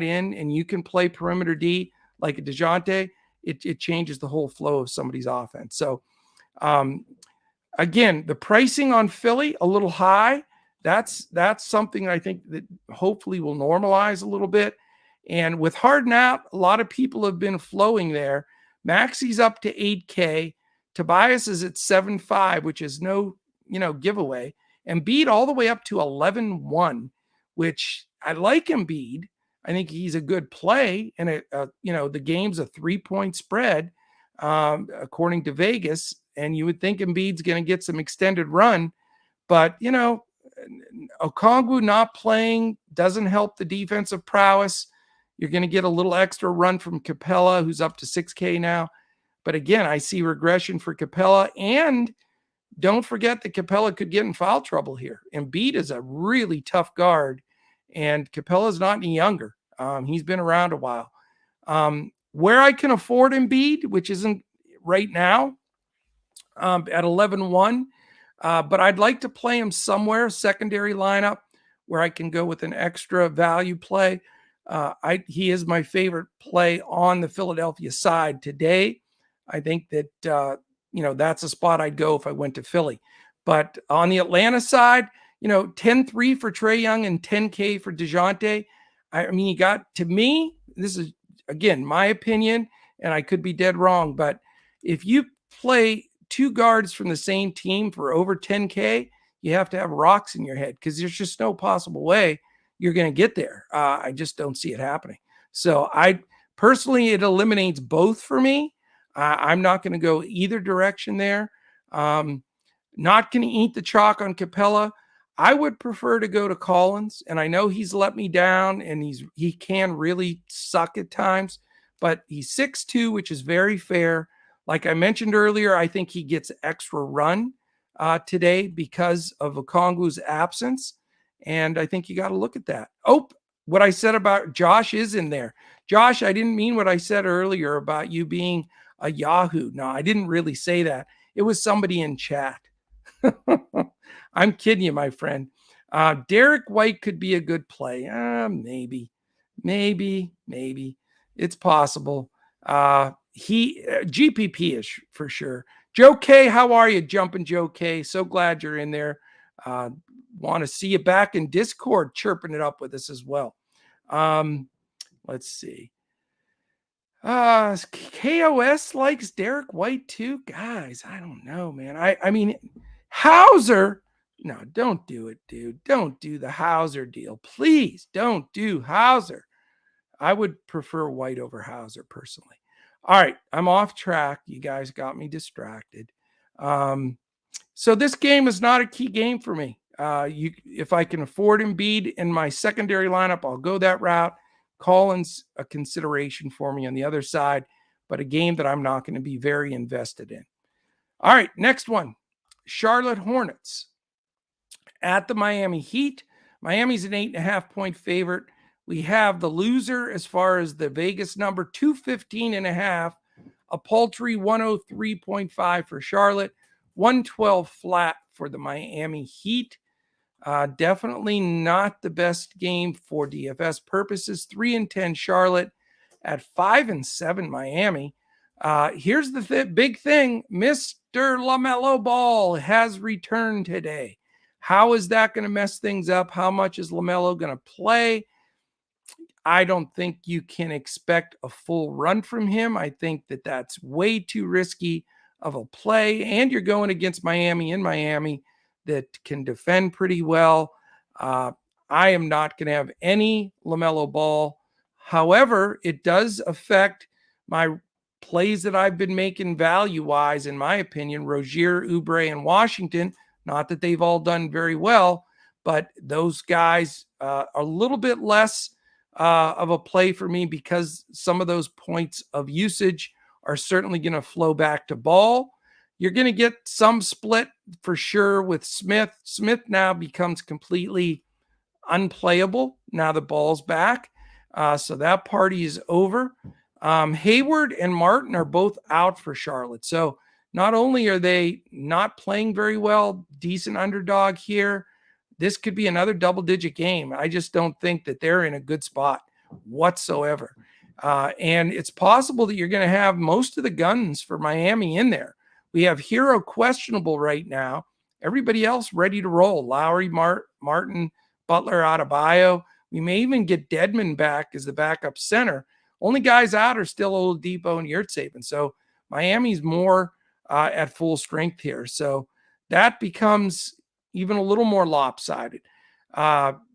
in, and you can play perimeter D like a DeJounte, it changes the whole flow of somebody's offense. So again, the pricing on Philly, a little high. That's something I think that hopefully will normalize a little bit. And with Harden out, a lot of people have been flowing there. Maxi's up to 8K. Tobias is at 7.5, which is no, giveaway. Embiid all the way up to 11.1, which I like Embiid. I think he's a good play. And, the game's a 3-point spread, according to Vegas. And you would think Embiid's going to get some extended run. But, Okongwu not playing doesn't help the defensive prowess. You're going to get a little extra run from Capella, who's up to 6K now. But again, I see regression for Capella. And don't forget that Capella could get in foul trouble here. Embiid is a really tough guard, and Capella's not any younger. He's been around a while. Where I can afford Embiid, which isn't right now, at 11.1, but I'd like to play him somewhere, secondary lineup, where I can go with an extra value play. He is my favorite play on the Philadelphia side today. I think that that's a spot I'd go if I went to Philly. But on the Atlanta side, 10-3 for Trae Young and 10K for DeJounte. I mean, to me, this is, again, my opinion, and I could be dead wrong, but if you play two guards from the same team for over 10K, you have to have rocks in your head because there's just no possible way you're going to get there. I just don't see it happening. So personally, it eliminates both for me. I'm not going to go either direction there. Not going to eat the chalk on Capella. I would prefer to go to Collins, and I know he's let me down, and he can really suck at times, but he's 6'2", which is very fair. Like I mentioned earlier, I think he gets extra run today because of Okongwu's absence, and I think you got to look at that. Oh, what I said about Josh is in there. Josh, I didn't mean what I said earlier about you being a Yahoo. No, I didn't really say that. It was somebody in chat. I'm kidding you, my friend. Derek White could be a good play. Maybe. It's possible. GPP-ish for sure. Joe K, how are you? Jumping Joe K. So glad you're in there. Want to see you back in Discord, chirping it up with us as well. Let's see. KOS likes Derek White too. Guys, I don't know, man. I mean, Hauser. No, don't do it, dude. Don't do the Hauser deal. Please don't do Hauser. I would prefer White over Hauser personally. All right, I'm off track. You guys got me distracted. So this game is not a key game for me. If I can afford Embiid in my secondary lineup, I'll go that route. Collins, a consideration for me on the other side, but a game that I'm not going to be very invested in. All right, next one. Charlotte Hornets at the Miami Heat. Miami's an 8.5-point favorite. We have the loser as far as the Vegas number, 215.5, a paltry 103.5 for Charlotte, 112 flat for the Miami Heat. Definitely not the best game for DFS purposes. 3-10 Charlotte at 5-7 Miami. Here's the big thing. Mr. LaMelo Ball has returned today. How is that going to mess things up? How much is LaMelo going to play? I don't think you can expect a full run from him. I think that that's way too risky of a play. And you're going against Miami in Miami that can defend pretty well. I am not going to have any LaMelo Ball. However, it does affect my plays that I've been making value-wise, in my opinion. Rozier, Oubre, and Washington. Not that they've all done very well, but those guys are a little bit less of a play for me because some of those points of usage are certainly going to flow back to Ball. You're going to get some split for sure with Smith. Smith now becomes completely unplayable now the Ball's back. So that party is over. Hayward and Martin are both out for Charlotte. So not only are they not playing very well, decent underdog here, this could be another double-digit game. I just don't think that they're in a good spot whatsoever. And it's possible that you're going to have most of the guns for Miami in there. We have Hero questionable right now. Everybody else ready to roll. Lowry, Martin, Butler, Adebayo. We may even get Dedmon back as the backup center. Only guys out are still Oladipo and Yurtseven. So Miami's more at full strength here. So that becomes even a little more lopsided.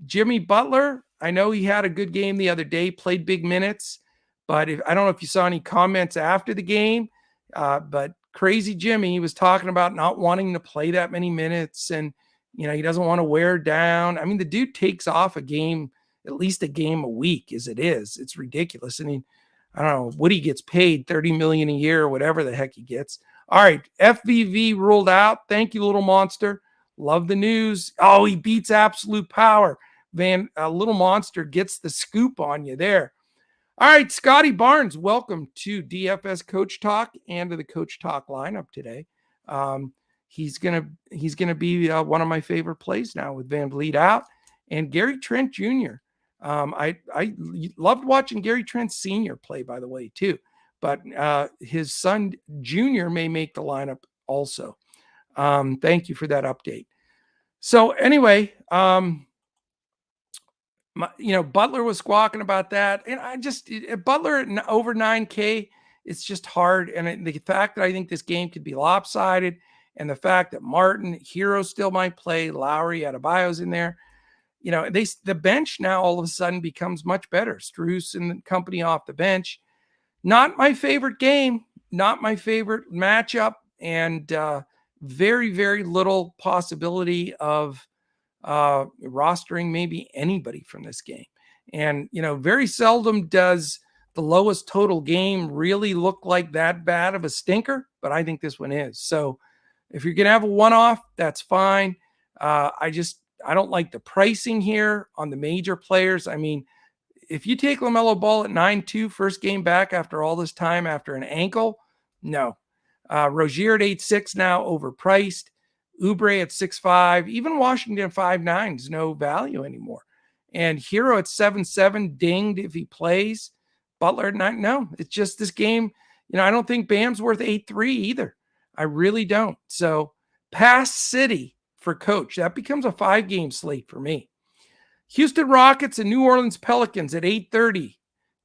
Jimmy Butler, I know he had a good game the other day, played big minutes, but I don't know if you saw any comments after the game, but Crazy Jimmy was talking about not wanting to play that many minutes, and he doesn't want to wear down. I mean, the dude takes off a game, at least a game a week as it is. It's ridiculous. I mean, I don't know what he gets paid, $30 million a year or whatever the heck he gets. All right, FVV ruled out. Thank you, little monster. Love the news. Oh, he beats Absolute Power. Little monster gets the scoop on you there. All right, Scotty Barnes, welcome to DFS Coach Talk and to the Coach Talk lineup today. He's gonna be one of my favorite plays now with Van Vliet out and Gary Trent Jr. I loved watching Gary Trent Sr. play, by the way, too. but his son Junior may make the lineup also. Thank you for that update. So anyway, Butler was squawking about that, and Butler at over 9K, it's just hard. And the fact that I think this game could be lopsided, and the fact that Martin, Hero still might play, Lowry, Adebayo's in there, the bench now all of a sudden becomes much better. Strus and company off the bench. Not my favorite game, not my favorite matchup, and very, very little possibility of rostering maybe anybody from this game. And, very seldom does the lowest total game really look like that bad of a stinker, but I think this one is. So if you're going to have a one-off, that's fine. I don't like the pricing here on the major players. I mean, if you take LaMelo Ball at 9.2 first game back after all this time after an ankle, no. Rozier at 8.6 now, overpriced. Oubre at 6.5, even Washington 5.9 is no value anymore. And Hero at 7.7, dinged if he plays. Butler at 9, no. It's just this game, I don't think Bam's worth 8.3 either. I really don't. So pass City for coach. That becomes a 5-game slate for me. Houston Rockets and New Orleans Pelicans at 8.30.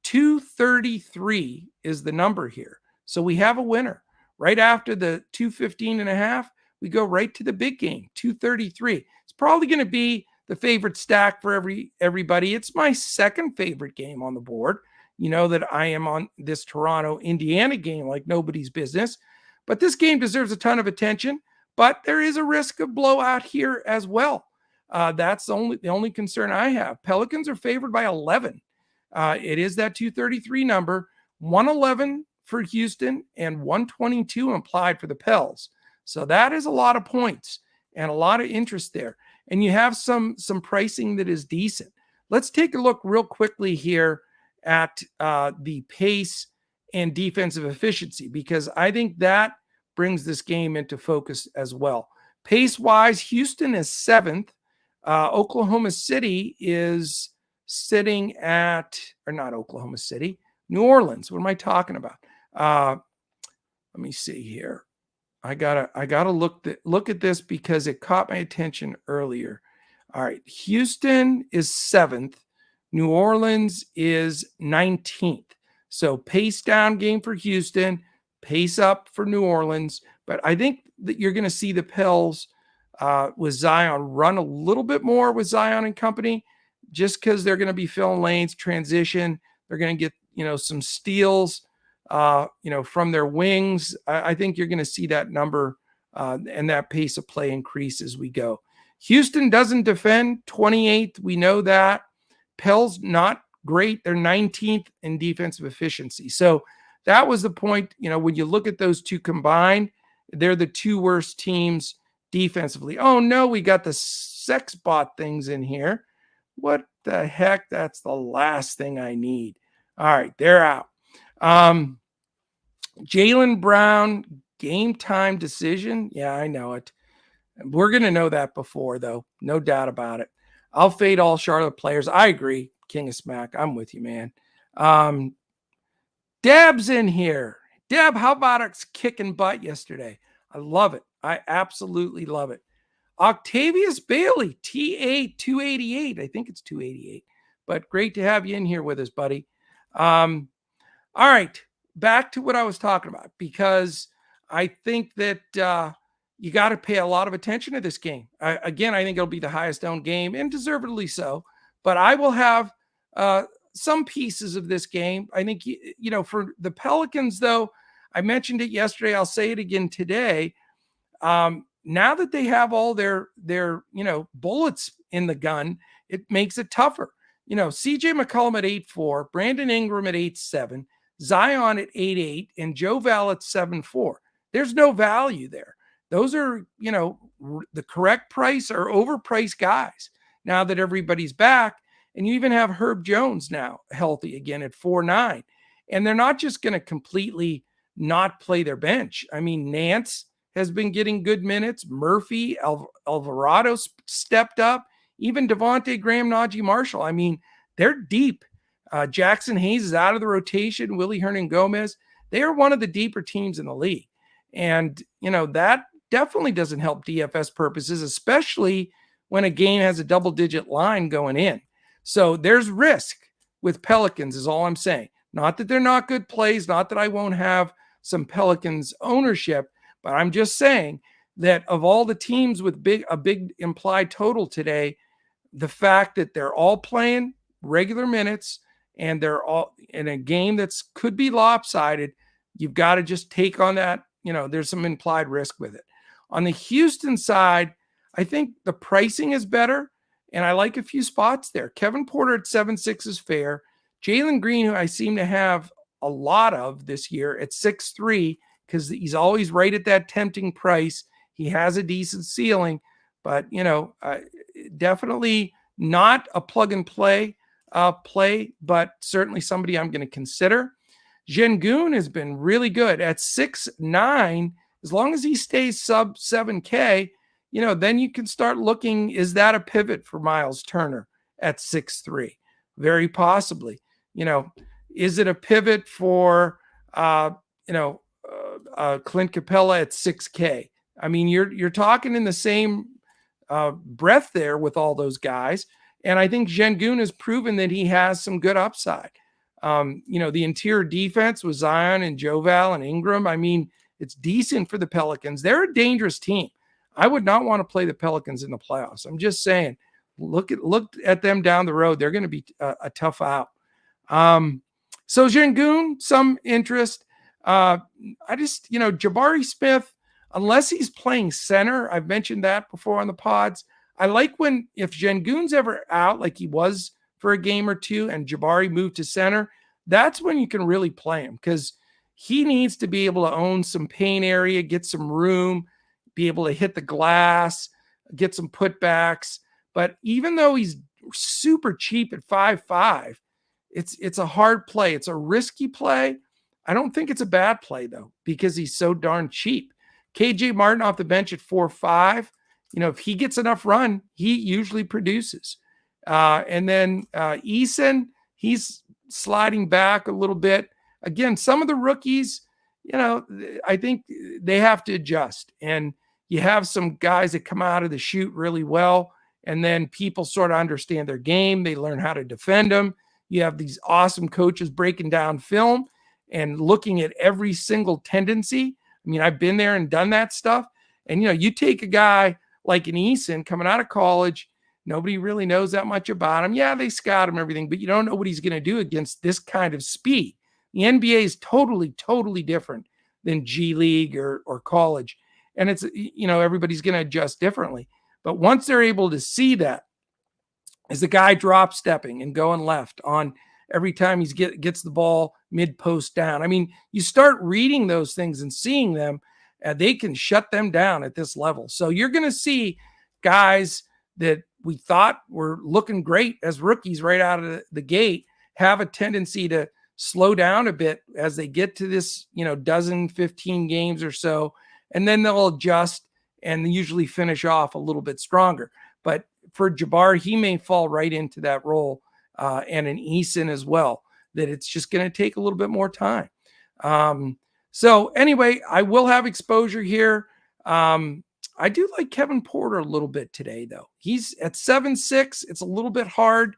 233 is the number here. So we have a winner. Right after the 215.5, we go right to the big game, 233. It's probably going to be the favorite stack for everybody. It's my second favorite game on the board. You know that I am on this Toronto-Indiana game like nobody's business. But this game deserves a ton of attention. But there is a risk of blowout here as well. That's the only concern I have. Pelicans are favored by 11. It is that 233 number, 111 for Houston and 122 implied for the Pels. So that is a lot of points and a lot of interest there. And you have some pricing that is decent. Let's take a look real quickly here at the pace and defensive efficiency, because I think that brings this game into focus as well. Pace-wise, Houston is 7th. Oklahoma City is sitting at, or not Oklahoma City, New Orleans. What am I talking about? Let me see here. I gotta look at this because it caught my attention earlier. All right, Houston is 7th. New Orleans is 19th. So pace down game for Houston, pace up for New Orleans. But I think that you're going to see the Pels with Zion run a little bit more with Zion and company, just because they're going to be filling lanes, transition. They're going to get some steals. From their wings. I think you're going to see that number and that pace of play increase as we go. Houston doesn't defend, 28th. We know that. Pels not great. They're 19th in defensive efficiency. So that was the point. When you look at those two combined, they're the two worst teams defensively. Oh no, we got the sex bot things in here. What the heck? That's the last thing I need. All right, they're out. Jaylen Brown, game time decision. Yeah, I know it. We're going to know that before, though. No doubt about it. I'll fade all Charlotte players. I agree. King of Smack. I'm with you, man. Deb's in here. Deb, how about us kicking butt yesterday? I love it. I absolutely love it. Octavius Bailey, TA 288. I think it's 288. But great to have you in here with us, buddy. All right. Back to what I was talking about, because I think that you got to pay a lot of attention to this game. I think it'll be the highest owned game, and deservedly so. But I will have some pieces of this game. I think, for the Pelicans, though, I mentioned it yesterday. I'll say it again today. Now that they have all their bullets in the gun, it makes it tougher. CJ McCollum at 8.4, Brandon Ingram at 8.7, Zion at 8.8, and Joe Val at 7.4. There's no value there. Those are, the correct price or overpriced guys now that everybody's back. And you even have Herb Jones now healthy again at 4.9. And they're not just going to completely not play their bench. I mean, Nance has been getting good minutes. Murphy, Alvarado stepped up. Even Devontae Graham, Najee Marshall. I mean, they're deep. Jackson Hayes is out of the rotation. Willie Hernan Gomez. They are one of the deeper teams in the league. And, that definitely doesn't help DFS purposes, especially when a game has a double-digit line going in. So there's risk with Pelicans is all I'm saying. Not that they're not good plays, not that I won't have some Pelicans ownership, but I'm just saying that of all the teams with a big implied total today, the fact that they're all playing regular minutes and they're all in a game that's could be lopsided, you've got to just take on that. There's some implied risk with it. On the Houston side, I think the pricing is better, and I like a few spots there. Kevin Porter at 7.6 is fair. Jalen Green, who I seem to have a lot of this year, at 6.3, because he's always right at that tempting price. He has a decent ceiling, but, definitely not a plug and play, but certainly somebody I'm going to consider. Şengün has been really good at 6.9. As long as he stays sub 7K, then you can start looking, is that a pivot for Miles Turner at 6.3? Very possibly. Is it a pivot for, Clint Capella at 6K? I mean, you're talking in the same breath there with all those guys. And I think Şengün has proven that he has some good upside. The interior defense with Zion and Joval and Ingram, I mean, it's decent for the Pelicans. They're a dangerous team. I would not want to play the Pelicans in the playoffs. I'm just saying, look at them down the road. They're going to be a tough out. So Şengün, some interest. Jabari Smith, unless he's playing center, I've mentioned that before on the pods. I like if Şengün's ever out, like he was for a game or two, and Jabari moved to center, that's when you can really play him, because he needs to be able to own some paint area, get some room, be able to hit the glass, get some putbacks. But even though he's super cheap at 5.5, it's a hard play. It's a risky play. I don't think it's a bad play, though, because he's so darn cheap. KJ Martin off the bench at 4.5. If he gets enough run, he usually produces. And then Eason, he's sliding back a little bit. Again, some of the rookies, I think they have to adjust. And you have some guys that come out of the chute really well, and then people sort of understand their game. They learn how to defend them. You have these awesome coaches breaking down film and looking at every single tendency. I mean, I've been there and done that stuff. And, you take a guy like an Eason coming out of college, nobody really knows that much about him. Yeah, they scout him and everything, but you don't know what he's going to do against this kind of speed. The NBA is totally, totally different than G League or college. And it's, everybody's going to adjust differently. But once they're able to see that, as the guy drop stepping and going left on every time he gets the ball mid-post down. I mean, you start reading those things and seeing them, they can shut them down at this level. So you're going to see guys that we thought were looking great as rookies right out of the gate have a tendency to slow down a bit as they get to this, 15 games or so, and then they'll adjust and usually finish off a little bit stronger. But for Jabari, he may fall right into that role, and an Eason as well, that it's just going to take a little bit more time. So anyway, I will have exposure here. I do like Kevin Porter a little bit today, though. He's at 7.6. It's a little bit hard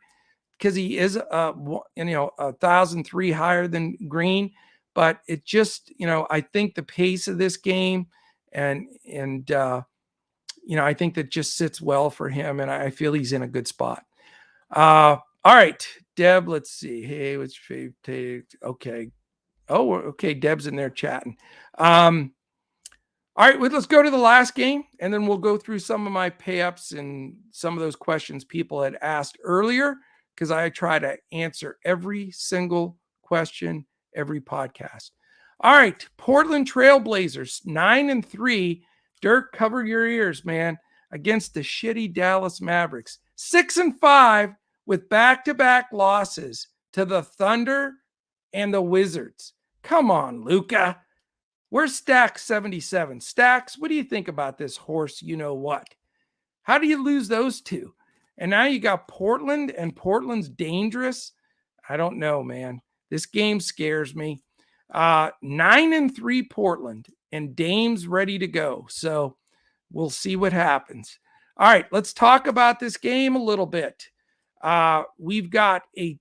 because he is, 1,003 higher than Green, but it just, I think the pace of this game and I think that just sits well for him, and I feel he's in a good spot. All right, Deb, let's see. Hey, what's your favorite? Okay. Oh, okay. Deb's in there chatting. All right, well, let's go to the last game, and then we'll go through some of my pay-ups and some of those questions people had asked earlier, because I try to answer every single question, every podcast. All right, Portland Trailblazers, 9-3. Dirk, cover your ears, man, against the shitty Dallas Mavericks. 6-5 with back-to-back losses to the Thunder and the Wizards. Come on, Luka. Where's Stacks 77? Stacks, what do you think about this horse? You know what? How do you lose those two? And now you got Portland, and Portland's dangerous. I don't know, man. This game scares me. 9-3 Portland, and Dame's ready to go. So we'll see what happens. All right, let's talk about this game a little bit. We've got a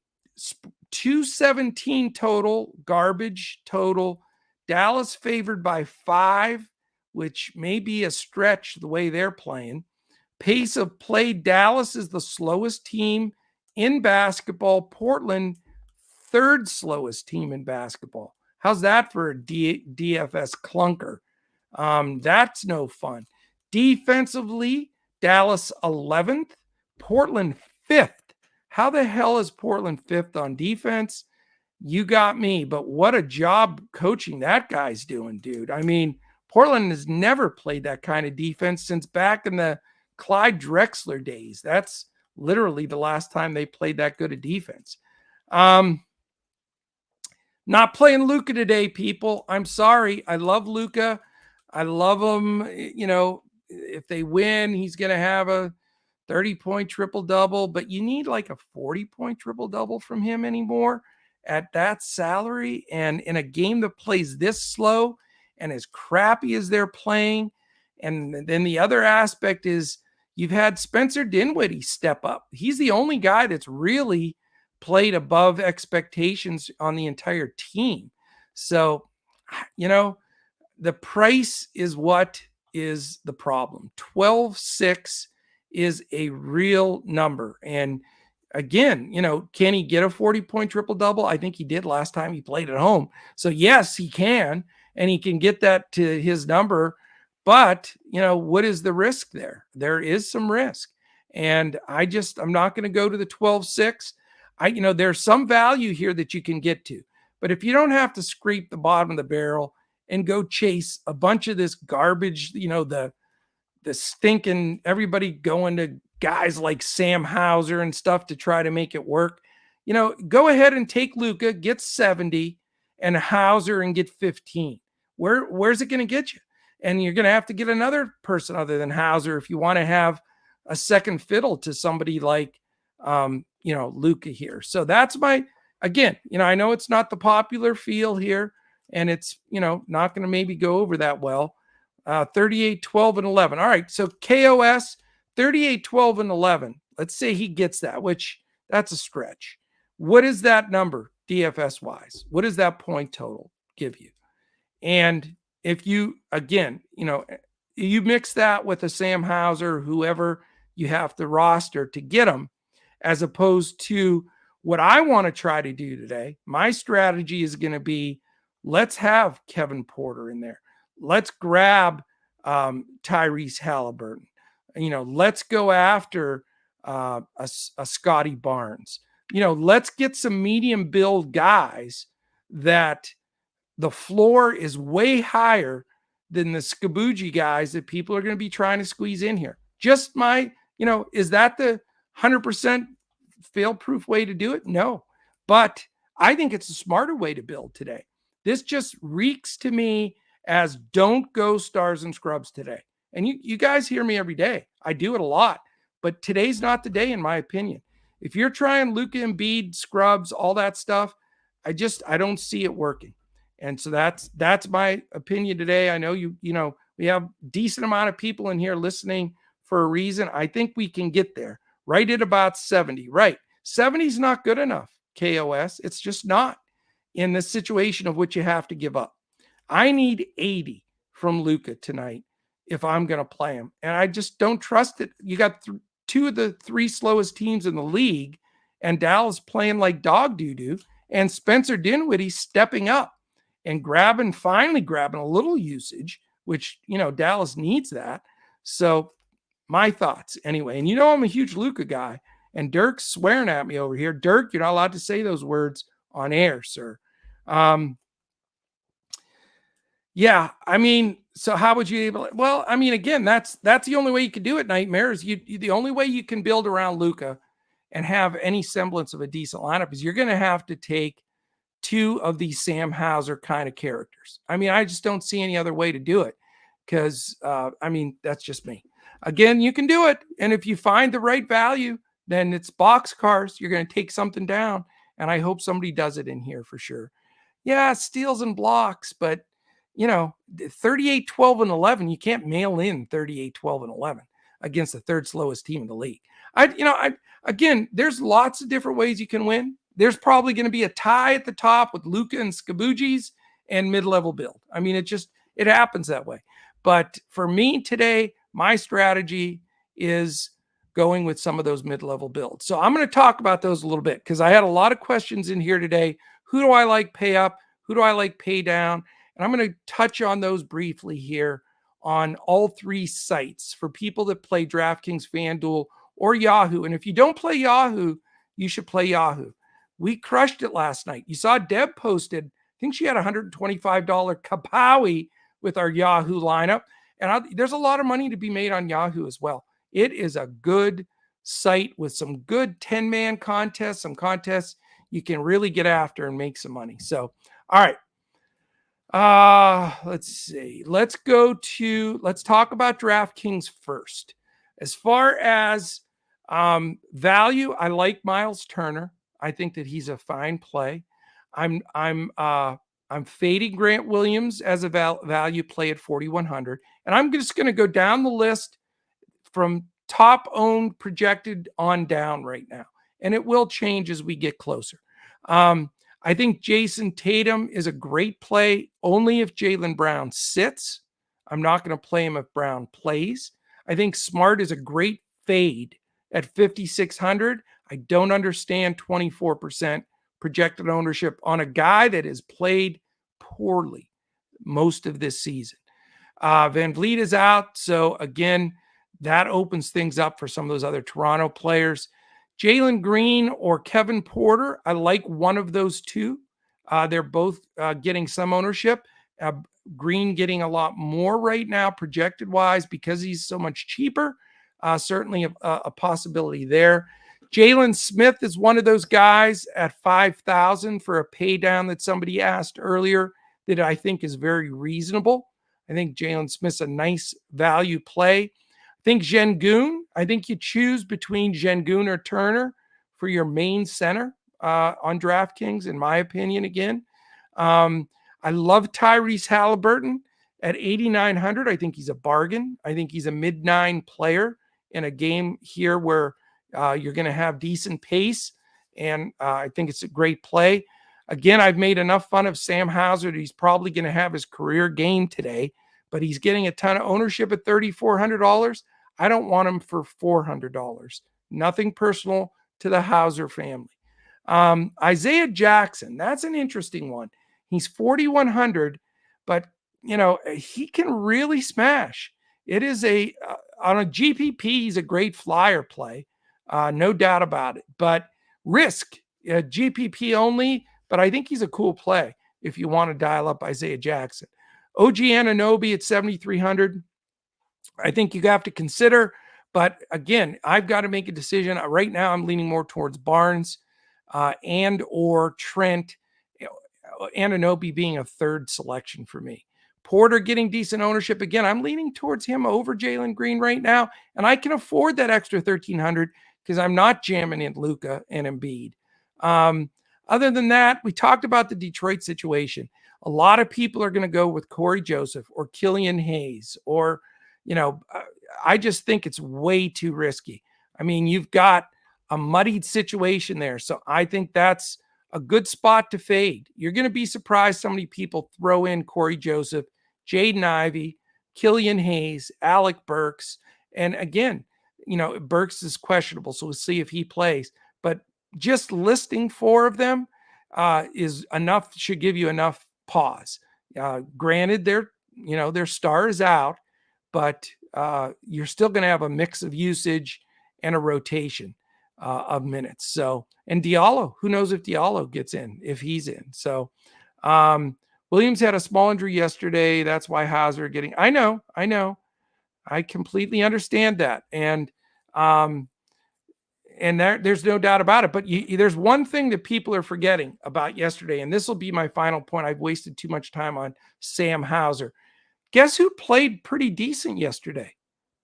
217 total, garbage total. Dallas favored by 5, which may be a stretch the way they're playing. Pace of play, Dallas is the slowest team in basketball. Portland, third slowest team in basketball. How's that for a DFS clunker? That's no fun. Defensively, Dallas 11th, Portland 5th. How the hell is Portland 5th on defense? You got me, but what a job coaching that guy's doing, dude. I mean, Portland has never played that kind of defense since back in the Clyde Drexler days. That's literally the last time they played that good a defense. Not playing Luka today, people. I'm sorry. I love Luka. I love him. You know, if they win, he's going to have a 30-point triple-double, but you need like a 40-point triple-double from him anymore at that salary. And in a game that plays this slow and as crappy as they're playing. And then the other aspect is you've had Spencer Dinwiddie step up. He's the only guy that's really played above expectations on the entire team. So, you know, the price is what is the problem. 12-6 is a real number. And again, you know, can he get a 40-point triple-double? I think he did last time he played at home. So yes, he can, and he can get that to his number. But, you know, what is the risk there? There is some risk. And I'm not going to go to the 12-6. You know, there's some value here that you can get to. But if you don't have to scrape the bottom of the barrel and go chase a bunch of this garbage, you know, the stinking everybody going to guys like Sam Hauser and stuff to try to make it work, you know, go ahead and take Luka, get 70, and Hauser and get 15. Where's it going to get you? And you're going to have to get another person other than Hauser if you want to have a second fiddle to somebody like, you know, Luka here. So that's again, you know, I know it's not the popular feel here, and it's, you know, not going to maybe go over that well. 38, 12, and 11. All right, so KOS, 38, 12, and 11. Let's say he gets that, which that's a stretch. What is that number DFS-wise? What does that point total give you? And if you, again, you know, you mix that with a Sam Hauser, whoever you have to roster to get him, as opposed to what I want to try to do today, my strategy is going to be, let's have Kevin Porter in there. Let's grab Tyrese Halliburton. You know, let's go after a Scotty Barnes. You know, let's get some medium build guys that the floor is way higher than the Skabuji guys that people are going to be trying to squeeze in here. Just my, you know, is that the 100% fail-proof way to do it? No, but I think it's a smarter way to build today. This just reeks to me as don't go stars and scrubs today. And you guys hear me every day. I do it a lot, but today's not the day, in my opinion. If you're trying Luka Embiid, scrubs, all that stuff, I don't see it working. And so that's my opinion today. I know you know, we have decent amount of people in here listening for a reason. I think we can get there right at about 70, right? 70 is not good enough, KOS. It's just not in the situation of which you have to give up. I need 80 from Luka tonight if I'm going to play him. And I just don't trust it. You got two of the three slowest teams in the league, and Dallas playing like dog doo-doo, and Spencer Dinwiddie stepping up and finally grabbing a little usage, which, you know, Dallas needs that. So my thoughts anyway. And you know, I'm a huge Luka guy, and Dirk's swearing at me over here. Dirk, you're not allowed to say those words on air, sir. Yeah, I mean, so how would you able? Well, I mean, again, that's the only way you can do it. Nightmares. The only way you can build around Luka and have any semblance of a decent lineup is you're going to have to take two of these Sam Hauser kind of characters. I mean, I just don't see any other way to do it because, I mean, that's just me. Again, you can do it, and if you find the right value, then it's boxcars. You're going to take something down, and I hope somebody does it in here for sure. Yeah. yeah, steals and blocks, but 38, 12, and 11, you can't mail in 38, 12, and 11 against the third slowest team in the league. Again, there's lots of different ways you can win. There's probably going to be a tie at the top with Luka and Skabujis and mid-level build. I mean, it happens that way. But for me today, my strategy is going with some of those mid-level builds. So I'm going to talk about those a little bit because I had a lot of questions in here today. Who do I like pay up? Who do I like pay down? And I'm going to touch on those briefly here on all three sites for people that play DraftKings, Fanduel, or Yahoo. And if you don't play Yahoo, you should play Yahoo. We crushed it last night. You saw Deb posted, I think she had $125 kapowie with our Yahoo lineup. And there's a lot of money to be made on Yahoo as well. It is a good site with some good 10-man contests, some contests you can really get after and make some money. So, all right. Let's see. Let's talk about DraftKings first. As far as value, I like Miles Turner. I think that he's a fine play. I'm fading Grant Williams as a value play at 4,100, and I'm just going to go down the list from top owned projected on down right now, and it will change as we get closer. I think Jason Tatum is a great play only if Jaylen Brown sits. I'm not going to play him if Brown plays. I think Smart is a great fade at 5,600. I don't understand 24% projected ownership on a guy that has played poorly most of this season. Van Vliet is out. So again, that opens things up for some of those other Toronto players. Jalen Green or Kevin Porter, I like one of those two. They're both getting some ownership. Green getting a lot more right now, projected-wise, because he's so much cheaper. Certainly a possibility there. Jalen Smith is one of those guys at 5,000 for a pay down that somebody asked earlier that I think is very reasonable. I think Jalen Smith's a nice value play. I think Şengün, I think you choose between Şengün or Turner for your main center on DraftKings, in my opinion, again. I love Tyrese Halliburton at 8,900. I think he's a bargain. I think he's a mid-9 player in a game here where you're going to have decent pace, and I think it's a great play. Again, I've made enough fun of Sam Hauser that he's probably going to have his career game today, but he's getting a ton of ownership at $3,400. I don't want him for $400. Nothing personal to the Hauser family. Isaiah Jackson, that's an interesting one. He's 4,100, but he can really smash. It is on a GPP, he's a great flyer play, no doubt about it. But risk, GPP only, but I think he's a cool play if you want to dial up Isaiah Jackson. OG Anunoby at 7,300. I think you have to consider, but again, I've got to make a decision. Right now, I'm leaning more towards Barnes and or Trent, Anunoby being a third selection for me. Porter getting decent ownership. Again, I'm leaning towards him over Jalen Green right now, and I can afford that extra 1,300 because I'm not jamming in Luka and Embiid. Other than that, we talked about the Detroit situation. A lot of people are going to go with Corey Joseph or Killian Hayes, or, I just think it's way too risky. I mean, you've got a muddied situation there. So I think that's a good spot to fade. You're going to be surprised how many people throw in Corey Joseph, Jaden Ivey, Killian Hayes, Alec Burks. And again, Burks is questionable, so we'll see if he plays. But just listing 4 of them is enough, should give you enough pause. Granted, their star is out, but you're still going to have a mix of usage and a rotation of minutes. So, and Diallo, who knows if Diallo gets in, if he's in. So, Williams had a small injury yesterday. That's why Hauser getting, I know. I completely understand that. And there's no doubt about it. But there's one thing that people are forgetting about yesterday, and this will be my final point. I've wasted too much time on Sam Hauser. Guess who played pretty decent yesterday?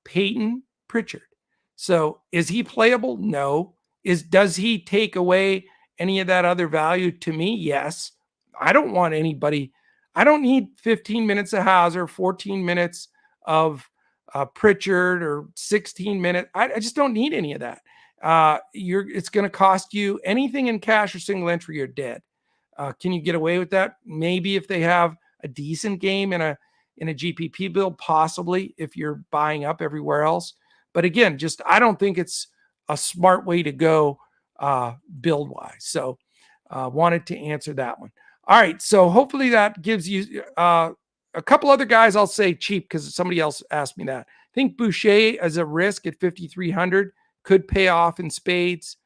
Peyton Pritchard. So is he playable? No. Does he take away any of that other value? To me, yes. I don't want anybody. I don't need 15 minutes of Hauser, 14 minutes of Pritchard, or 16 minutes. I just don't need any of that. It's going to cost you anything in cash or single entry, you're dead. Can you get away with that? Maybe if they have a decent game in a GPP build, possibly if you're buying up everywhere else. But again, just I don't think it's a smart way to go build wise. So wanted to answer that one. All right, so hopefully that gives you a couple other guys. I'll say cheap because somebody else asked me that. I think Boucher as a risk at 5,300 could pay off in spades.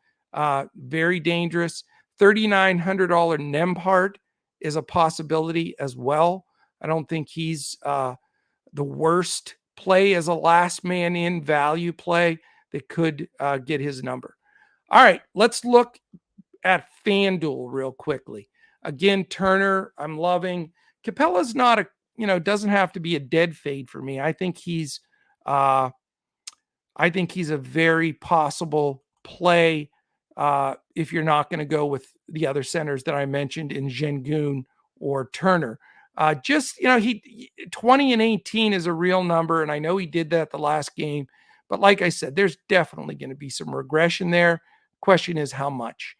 Very dangerous. $3,900 Nembhard is a possibility as well. I don't think he's the worst play as a last man in value play that could get his number. All right, let's look at FanDuel real quickly. Again, Turner, I'm loving. Capella's not doesn't have to be a dead fade for me. I think he's a very possible play if you're not going to go with the other centers that I mentioned in Şengün or Turner. He 20 and 18 is a real number, and I know he did that the last game. But like I said, there's definitely going to be some regression there. Question is how much.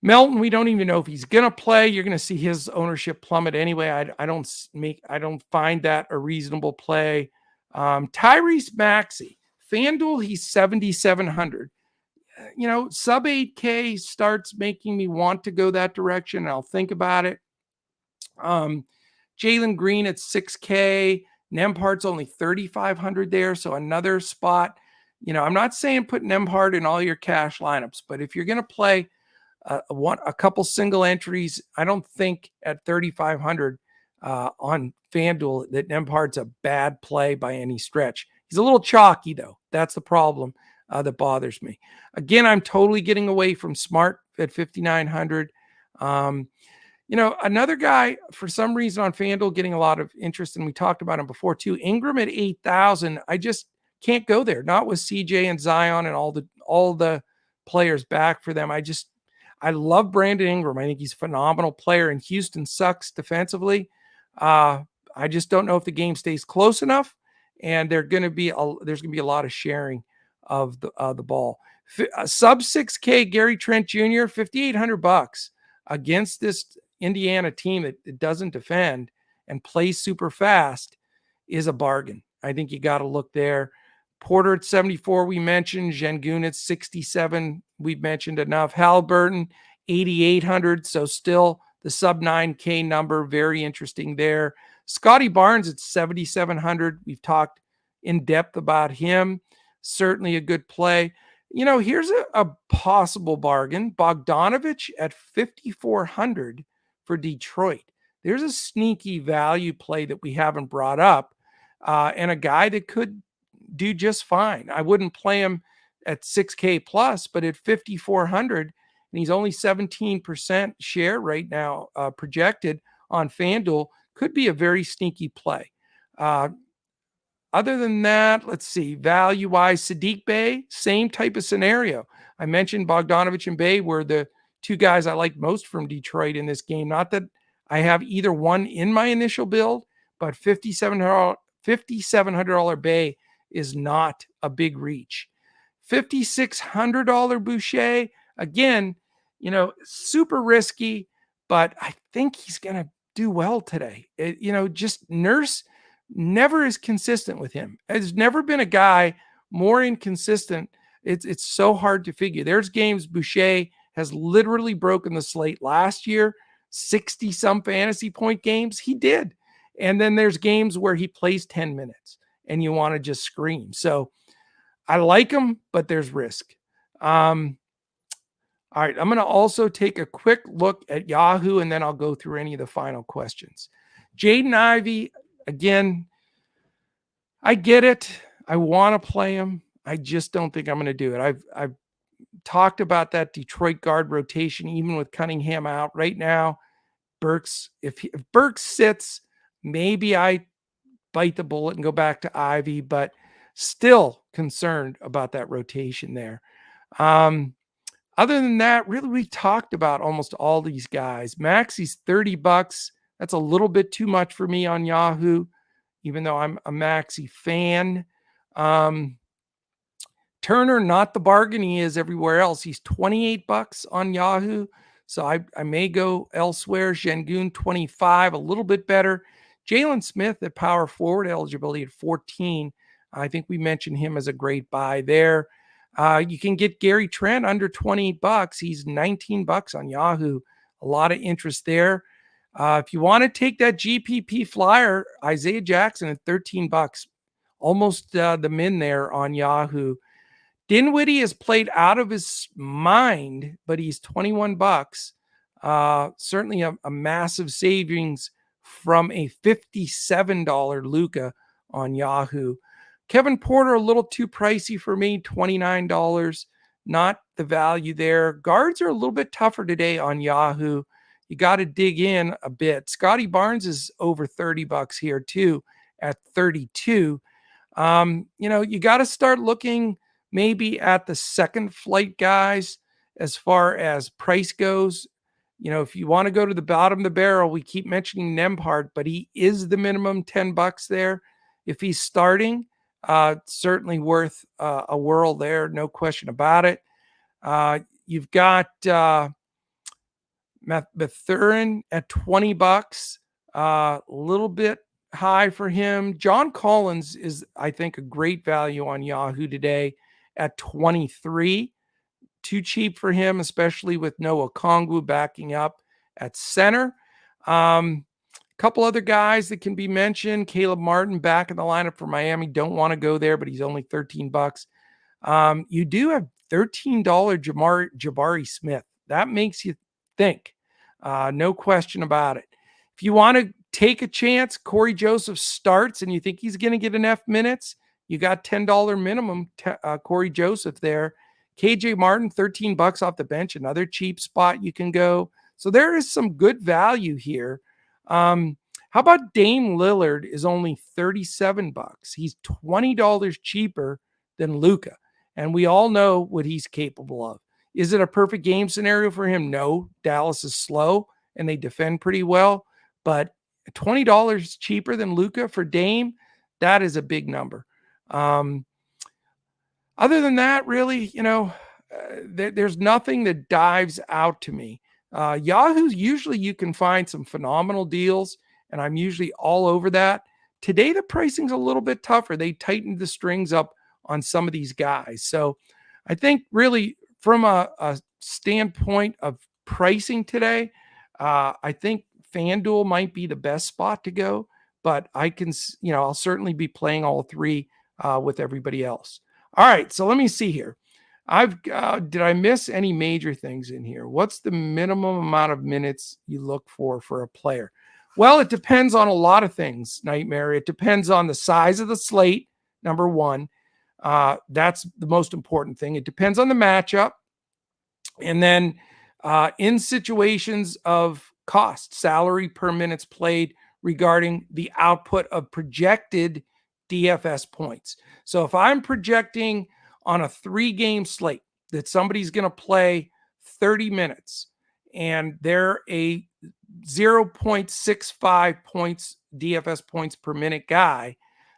Melton, we don't even know if he's going to play. You're going to see his ownership plummet anyway. I don't find that a reasonable play. Tyrese Maxey, FanDuel, he's 7,700. Sub 8K starts making me want to go that direction, and I'll think about it. Jalen Green at 6K. Nembhard's only 3,500 there, so another spot. I'm not saying put Nembhard in all your cash lineups, but if you're going to play a couple single entries, I don't think at 3,500 on FanDuel that Nembhard's a bad play by any stretch. He's a little chalky, though. That's the problem that bothers me. Again, I'm totally getting away from Smart at 5,900. Another guy, for some reason on FanDuel, getting a lot of interest, and we talked about him before too, Ingram at 8,000. I just can't go there. Not with CJ and Zion and all the players back for them. I love Brandon Ingram. I think he's a phenomenal player, and Houston sucks defensively. I just don't know if the game stays close enough, and there's going to be a lot of sharing of the ball. Sub 6K Gary Trent Jr. $5,800 against this Indiana team that doesn't defend and plays super fast is a bargain. I think you got to look there. Porter at 74, we mentioned. Şengün at 67, we've mentioned enough. Halliburton, 8,800, so still the sub 9K number, very interesting there. Scotty Barnes at 7,700, we've talked in depth about him. Certainly a good play. Here's a possible bargain. Bogdanovich at 5,400 for Detroit. There's a sneaky value play that we haven't brought up, and a guy that could do just fine. I wouldn't play him at 6K plus, but at 5,400, and he's only 17% share right now, projected on FanDuel, could be a very sneaky play. Other than that, let's see, value-wise, Saddiq Bey, same type of scenario. I mentioned Bogdanovich and Bey were the two guys I like most from Detroit in this game. Not that I have either one in my initial build, but $5,700 Bey is not a big reach. $5,600 Boucher, again, super risky, but I think he's going to do well today. Just Nurse never is consistent with him. There's never been a guy more inconsistent. It's so hard to figure. There's games Boucher has literally broken the slate last year, 60-some fantasy point games. He did. And then there's games where he plays 10 minutes and you want to just scream. So I like him, but there's risk. All right, I'm going to also take a quick look at Yahoo, and then I'll go through any of the final questions. Jaden Ivey, again, I get it. I want to play him. I just don't think I'm going to do it. I've talked about that Detroit guard rotation, even with Cunningham out right now. Burks, if Burks sits, maybe I bite the bullet and go back to Ivy, but still concerned about that rotation there. Other than that, really, we've talked about almost all these guys. Maxey's $30. That's a little bit too much for me on Yahoo, even though I'm a Maxey fan. Turner, not the bargain he is everywhere else. He's $28 on Yahoo. So I may go elsewhere. Şengün, 25, a little bit better. Jalen Smith at power forward, eligibility at 14. I think we mentioned him as a great buy there. You can get Gary Trent under $28. He's $19 on Yahoo. A lot of interest there. If you want to take that GPP flyer, Isaiah Jackson at $13, almost the min there on Yahoo. Dinwiddie has played out of his mind, but he's $21. Certainly a massive savings from a $57 Luka on Yahoo. Kevin Porter, a little too pricey for me, $29. Not the value there. Guards are a little bit tougher today on Yahoo. You got to dig in a bit. Scotty Barnes is over $30 here too at 32. You got to start looking maybe at the second flight guys as far as price goes. If you want to go to the bottom of the barrel, we keep mentioning Nembhard, but he is the minimum $10 there. If he's starting, certainly worth a whirl there, no question about it. You've got Mathurin at $20, a little bit high for him. John Collins is, I think, a great value on Yahoo today at 23. Too cheap for him, especially with Noah Okongwu backing up at center. Couple other guys that can be mentioned. Caleb Martin back in the lineup for Miami. Don't want to go there, but he's only $13. You do have $13 Jabari Smith. That makes you think. No question about it. If you want to take a chance, Corey Joseph starts and you think he's going to get enough minutes, you got $10 minimum Corey Joseph there. KJ Martin, $13 off the bench, another cheap spot you can go. So there is some good value here. How about Dame Lillard is only $37? He's $20 cheaper than Luka, and we all know what he's capable of. Is it a perfect game scenario for him? No. Dallas is slow, and they defend pretty well, but $20 cheaper than Luka for Dame, that is a big number. Other than that, really, there's nothing that dives out to me. Yahoo, usually you can find some phenomenal deals, and I'm usually all over that. Today, the pricing's a little bit tougher. They tightened the strings up on some of these guys. So I think really from a standpoint of pricing today, I think Fanduel might be the best spot to go, but I'll certainly be playing all three with everybody else. All right, so let me see here. Did I miss any major things in here? What's the minimum amount of minutes you look for a player? Well, it depends on a lot of things, Nightmare. It depends on the size of the slate, number one. That's the most important thing. It depends on the matchup. And then in situations of cost, salary per minutes played regarding the output of projected DFS points. So if I'm projecting on a 3-game slate that somebody's going to play 30 minutes and they're a 0.65 points DFS points per minute guy,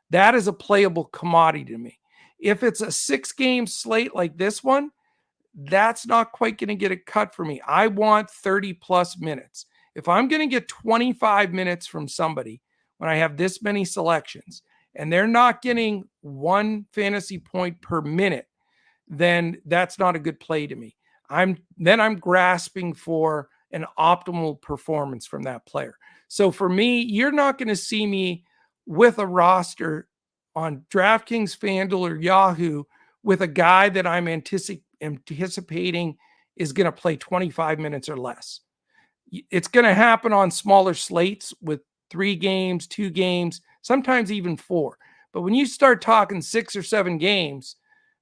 that is a playable commodity to me. If it's a 6-game slate like this one, that's not quite going to get a cut for me. I want 30 plus minutes. If I'm going to get 25 minutes from somebody when I have this many selections and they're not getting 1 fantasy point per minute, then that's not a good play to me. I'm grasping for an optimal performance from that player. So for me, you're not going to see me with a roster on DraftKings, Fanduel, or Yahoo with a guy that I'm anticipating is going to play 25 minutes or less. It's going to happen on smaller slates with 3 games, 2 games, sometimes even 4. But when you start talking 6 or 7 games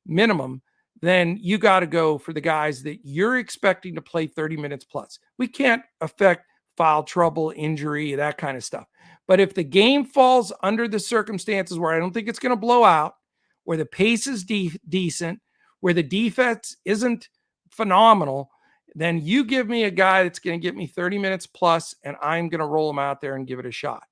minimum, then you got to go for the guys that you're expecting to play 30 minutes plus. We can't affect foul trouble, injury, that kind of stuff. But if the game falls under the circumstances where I don't think it's going to blow out, where the pace is decent, where the defense isn't phenomenal, then you give me a guy that's going to get me 30 minutes plus, and I'm going to roll him out there and give it a shot.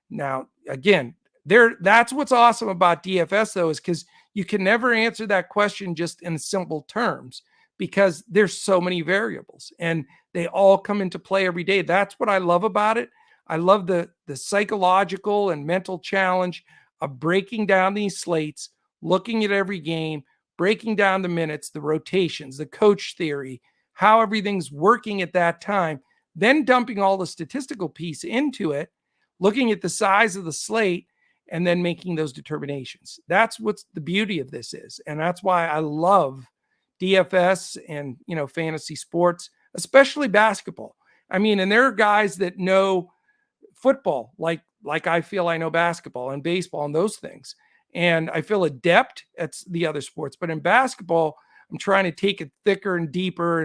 Now, again, that's what's awesome about DFS, though, is because you can never answer that question just in simple terms, because there's so many variables and they all come into play every day. That's what I love about it. I love the psychological and mental challenge of breaking down these slates, looking at every game, breaking down the minutes, the rotations, the coach theory, how everything's working at that time, then dumping all the statistical piece into it, looking at the size of the slate, and then making those determinations. That's what's the beauty of this is. And that's why I love DFS and, fantasy sports, especially basketball. I mean, and there are guys that know football like I feel I know basketball and baseball and those things. And I feel adept at the other sports. But in basketball, I'm trying to take it thicker and deeper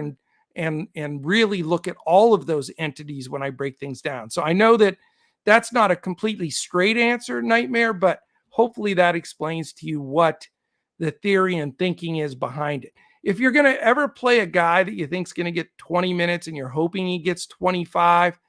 and really look at all of those entities when I break things down. So I know that that's not a completely straight answer, Nightmare, but hopefully that explains to you what the theory and thinking is behind it. If you're going to ever play a guy that you think is going to get 20 minutes and you're hoping he gets 25,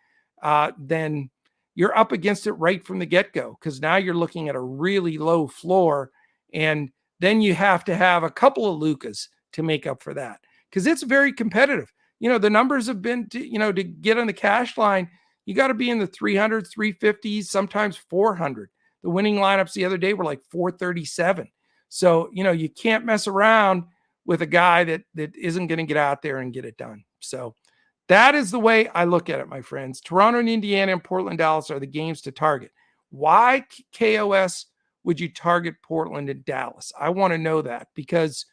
then you're up against it right from the get-go, because now you're looking at a really low floor, and then you have to have a couple of Lucas to make up for that, because it's very competitive. The numbers have been, to get on the cash line, you got to be in the 300s, 350s, sometimes 400. The winning lineups the other day were like 437. So, you can't mess around with a guy that isn't going to get out there and get it done. So that is the way I look at it, my friends. Toronto and Indiana and Portland, Dallas are the games to target. Why, KOS, would you target Portland and Dallas? I want to know that, because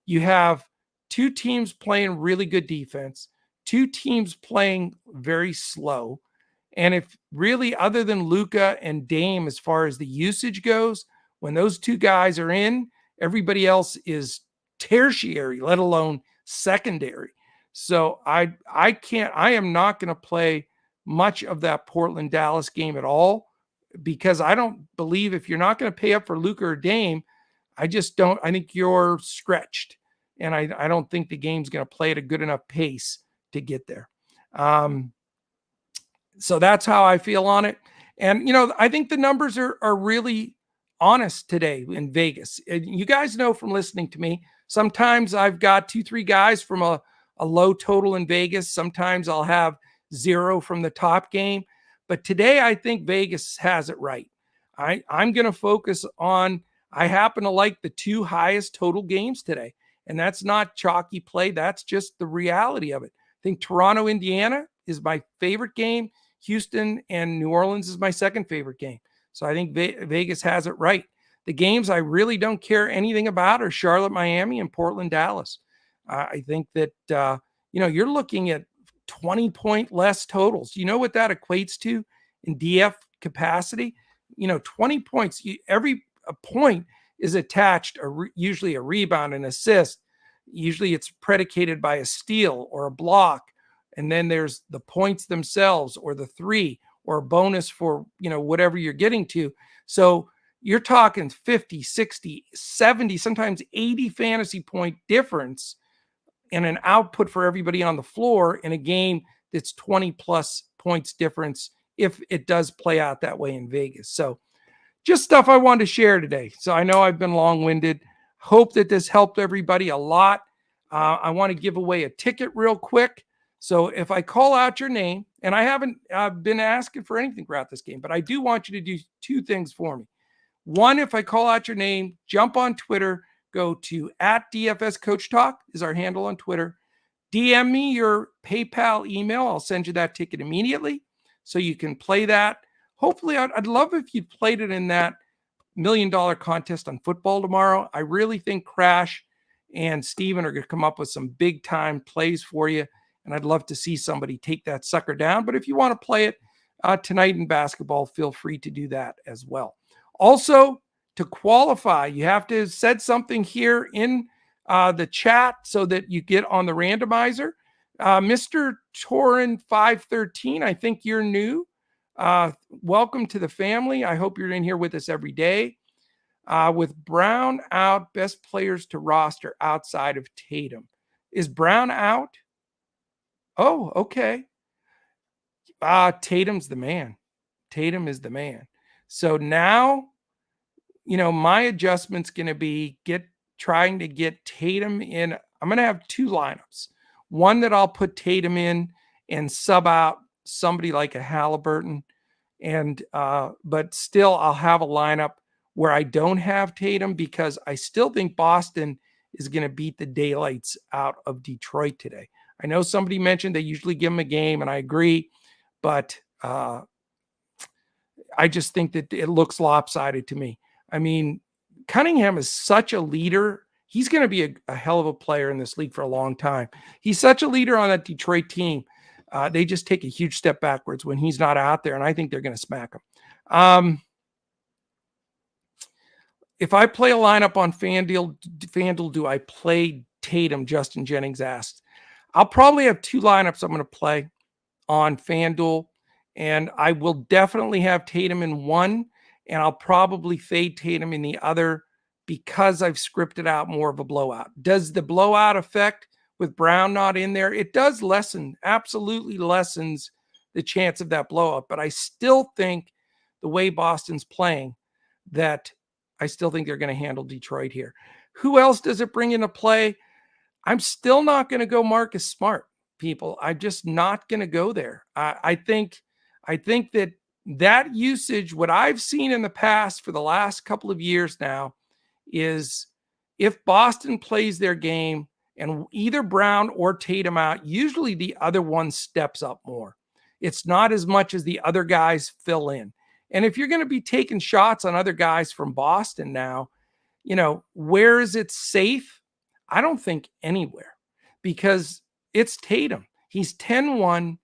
you have two teams playing really good defense, two teams playing very slow. And if really, other than Luka and Dame, as far as the usage goes, when those two guys are in, everybody else is tertiary, let alone secondary. So I am not going to play much of that Portland Dallas game at all, because I don't believe, if you're not going to pay up for Luka or Dame, I think you're stretched. And I don't think the game's going to play at a good enough pace to get there. So that's how I feel on it. And, I think the numbers are really honest today in Vegas. And you guys know from listening to me, sometimes I've got 2-3 guys from a low total in Vegas. Sometimes I'll have 0 from the top game. But today I think Vegas has it right. I'm going to focus on, I happen to like the 2 highest total games today. And that's not chalky play. That's just the reality of it. I think Toronto, Indiana is my favorite game. Houston and New Orleans is my second favorite game. So I think Vegas has it right. The games I really don't care anything about are Charlotte, Miami, and Portland, Dallas. I think that, you're looking at 20-point less totals. You know what that equates to in DF capacity? 20 points. Every point is attached, usually a rebound, an assist. Usually it's predicated by a steal or a block. And then there's the points themselves, or the 3, or a bonus for, whatever you're getting to. So you're talking 50, 60, 70, sometimes 80 fantasy point difference and an output for everybody on the floor in a game that's 20 plus points difference, if it does play out that way in Vegas. So just stuff I wanted to share today. So I know I've been long-winded. Hope that this helped everybody a lot. I want to give away a ticket real quick. So if I call out your name, and I haven't been asking for anything throughout this game, but I do want you to do 2 things for me. One, if I call out your name, jump on Twitter, go to @DFS Coach Talk is our handle on Twitter. DM me your PayPal email. I'll send you that ticket immediately so you can play that. Hopefully, I'd love if you played it in that $1 million contest on football tomorrow. I really think Crash and Steven are going to come up with some big time plays for you. And I'd love to see somebody take that sucker down. But if you want to play it tonight in basketball, feel free to do that as well. Also, to qualify, you have to have said something here in the chat so that you get on the randomizer. Mr. Torin 513, I think you're new. Welcome to the family. I hope you're in here with us every day. With Brown out, best players to roster outside of Tatum. Is Brown out? Oh, okay. Tatum's the man. Tatum is the man. So now, my adjustment's going to be trying to get Tatum in. I'm going to have two lineups. One that I'll put Tatum in and sub out somebody like a Halliburton, but still I'll have a lineup where I don't have Tatum because I still think Boston is going to beat the daylights out of Detroit today. I know somebody mentioned they usually give them a game, and I agree, but I just think that it looks lopsided to me. I mean, Cunningham is such a leader. He's going to be a hell of a player in this league for a long time. He's such a leader on that Detroit team. They just take a huge step backwards when he's not out there, and I think they're going to smack him. If I play a lineup on FanDuel, do I play Tatum? Justin Jennings asked. I'll probably have two lineups I'm going to play on FanDuel, and I will definitely have Tatum in one, and I'll probably fade Tatum in the other because I've scripted out more of a blowout. Does the blowout affect with Brown not in there? It does absolutely lessens the chance of that blowout, but I still think the way Boston's playing that I still think they're going to handle Detroit here. Who else does it bring into play? I'm still not going to go Marcus Smart, people. I'm just not going to go there. I think that usage, what I've seen in the past for the last couple of years now, is if Boston plays their game and either Brown or Tatum out, usually the other one steps up more. It's not as much as the other guys fill in. And if you're going to be taking shots on other guys from Boston now, where is it safe? I don't think anywhere, because it's Tatum. He's 10-1.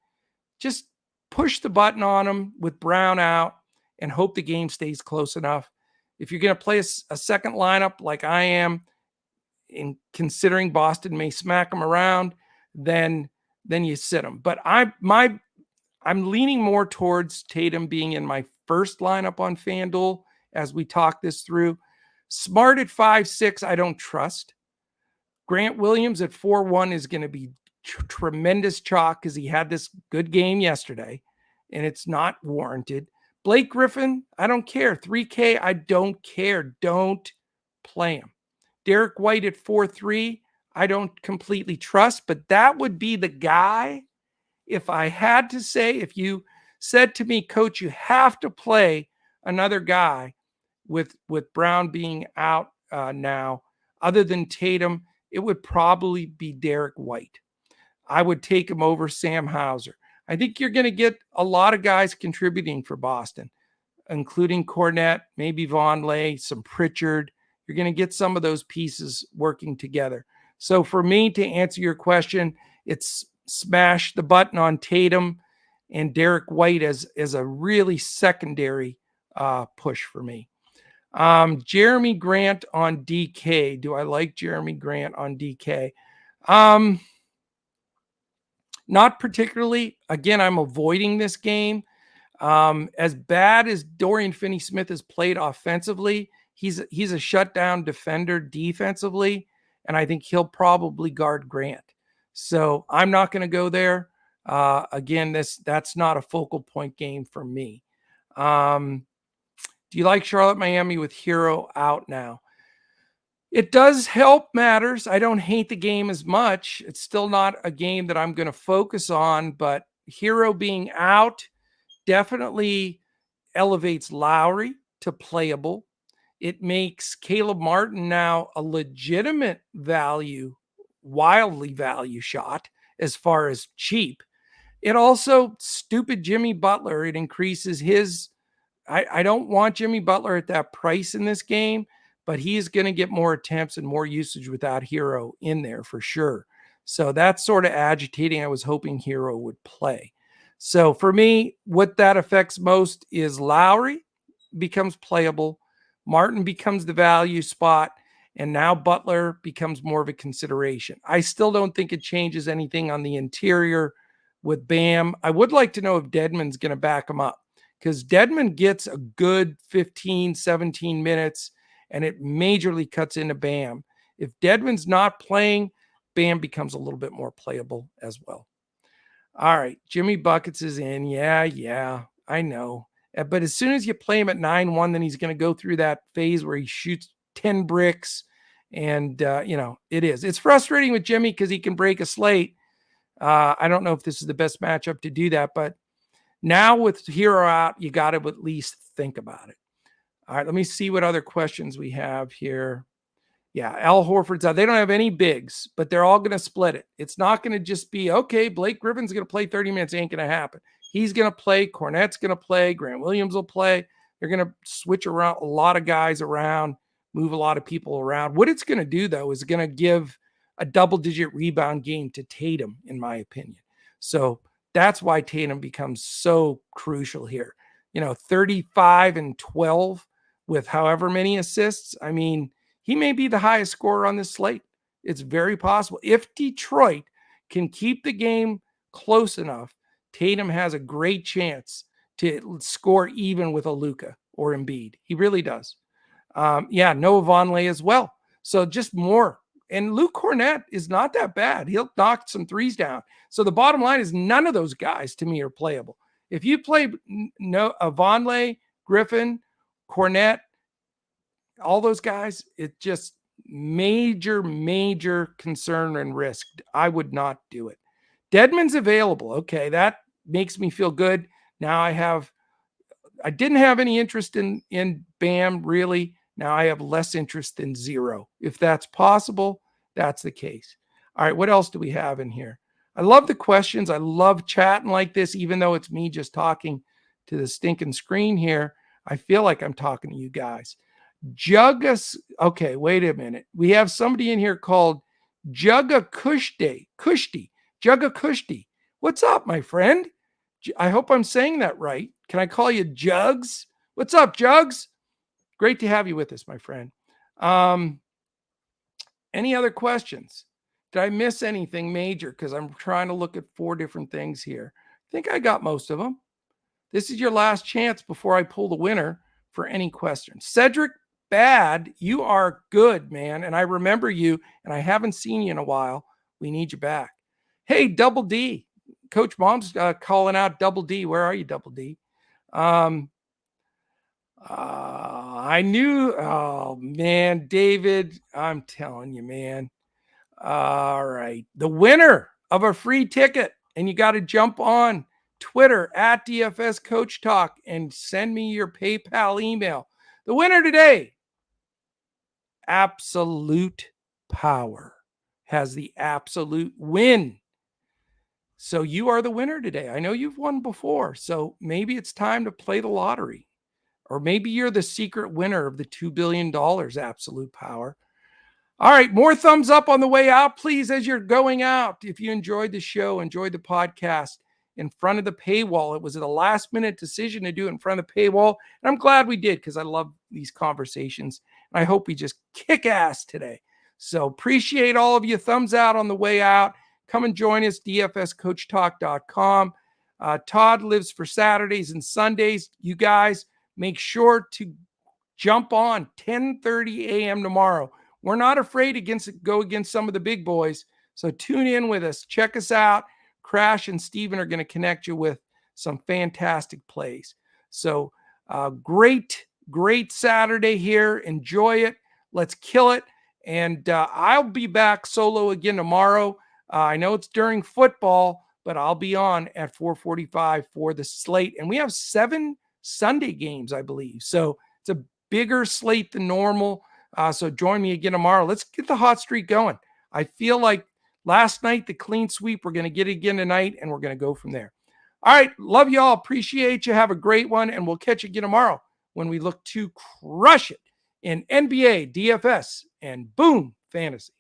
Just push the button on him with Brown out and hope the game stays close enough. If you're going to play a second lineup like I am, in considering Boston may smack him around, then you sit him. But I'm leaning more towards Tatum being in my first lineup on FanDuel as we talk this through. Smart at 5-6, I don't trust. Grant Williams at 4-1 is going to be tremendous chalk because he had this good game yesterday, and it's not warranted. Blake Griffin, I don't care. 3K, I don't care. Don't play him. Derek White at 4-3, I don't completely trust, but that would be the guy. If I had to say, if you said to me, Coach, you have to play another guy with Brown being out now, other than Tatum, it would probably be Derek White. I would take him over Sam Hauser. I think you're going to get a lot of guys contributing for Boston, including Cornette, maybe Vonleh, some Pritchard. You're going to get some of those pieces working together. So for me, to answer your question, it's smash the button on Tatum and Derek White as a really secondary push for me. Jeremy Grant on DK. Do I like Jeremy Grant on DK? Not particularly. Again, I'm avoiding this game. As bad as Dorian Finney-Smith has played offensively, he's a shutdown defender defensively, and I think he'll probably guard Grant. So I'm not going to go there. Again, that's not a focal point game for me. Do you like Charlotte, Miami with Hero out now? It does help matters. I don't hate the game as much. It's still not a game that I'm going to focus on, but Hero being out definitely elevates Lowry to playable. It makes Caleb Martin now a legitimate value, wildly value shot as far as cheap. It also, stupid Jimmy Butler, it increases his. I don't want Jimmy Butler at that price in this game, but he's going to get more attempts and more usage without Hero in there for sure. So that's sort of agitating. I was hoping Hero would play. So for me, what that affects most is Lowry becomes playable, Martin becomes the value spot, and now Butler becomes more of a consideration. I still don't think it changes anything on the interior with Bam. I would like to know if Dedmon's going to back him up, because Dedmon gets a good 15, 17 minutes, and it majorly cuts into Bam. If Dedmon's not playing, Bam becomes a little bit more playable as well. All right, Jimmy Buckets is in. Yeah, I know. But as soon as you play him at 9-1, then he's going to go through that phase where he shoots 10 bricks. And, it's frustrating with Jimmy because he can break a slate. I don't know if this is the best matchup to do that, but now with Hero out, you got to at least think about it. All right, let me see what other questions we have here. Yeah, Al Horford's out. They don't have any bigs, but they're all going to split it. It's not going to just be, okay, Blake Griffin's going to play 30 minutes. Ain't going to happen. He's going to play. Cornette's going to play. Grant Williams will play. They're going to switch around a lot of guys around, move a lot of people around. What it's going to do, though, is going to give a double-digit rebound game to Tatum, in my opinion. So that's why Tatum becomes so crucial here. 35 and 12 with however many assists. I mean, he may be the highest scorer on this slate. It's very possible. If Detroit can keep the game close enough, Tatum has a great chance to score even with a Luka or Embiid. He really does. Noah Vonleh as well. So just more. And Luke Cornette is not that bad. He'll knock some threes down. So the bottom line is none of those guys to me are playable. If you play Vonleh, Griffin, Cornette, all those guys, it's just major concern and risk. I would not do it. Dedmon's available. Okay, that makes me feel good. Now I didn't have any interest in Bam, really. Now I have less interest than zero. If that's possible, that's the case. All right, what else do we have in here? I love the questions. I love chatting like this, even though it's me just talking to the stinking screen here. I feel like I'm talking to you guys. Okay, wait a minute. We have somebody in here called Jugga Kushti. Jugga Kushti. What's up, my friend? I hope I'm saying that right. Can I call you Jugs? What's up, Jugs? Great to have you with us, my friend. Any other questions? Did I miss anything major? Because I'm trying to look at 4 different things here. I think I got most of them. This is your last chance before I pull the winner for any questions. Cedric Bad, you are good, man. And I remember you, and I haven't seen you in a while. We need you back. Hey, Double D. Coach Mom's calling out Double D. Where are you, Double D? I knew. Oh, man, David, I'm telling you, man. All right. The winner of a free ticket, and you got to jump on Twitter at DFS Coach Talk and send me your PayPal email. The winner today, Absolute Power, has the absolute win. So you are the winner today. I know you've won before, so maybe it's time to play the lottery. Or maybe you're the secret winner of the $2 billion Absolute Power. All right, more thumbs up on the way out, please, as you're going out. If you enjoyed the show, enjoyed the podcast, in front of the paywall. It was a last-minute decision to do it in front of the paywall, and I'm glad we did because I love these conversations, and I hope we just kick ass today. So appreciate all of you. Thumbs out on the way out. Come and join us, dfscoachtalk.com. Todd lives for Saturdays and Sundays. You guys, make sure to jump on 10:30 a.m. tomorrow. We're not afraid to go against some of the big boys, so tune in with us. Check us out. Crash and Steven are going to connect you with some fantastic plays. So great Saturday here. Enjoy it. Let's kill it. And I'll be back solo again tomorrow. I know it's during football, but I'll be on at 4:45 for the slate. And we have 7 Sunday games, I believe. So it's a bigger slate than normal. So join me again tomorrow. Let's get the hot streak going. I feel like last night, the clean sweep, we're going to get it again tonight, and we're going to go from there. All right. Love you all. Appreciate you. Have a great one, and we'll catch you again tomorrow when we look to crush it in NBA, DFS, and boom, fantasy.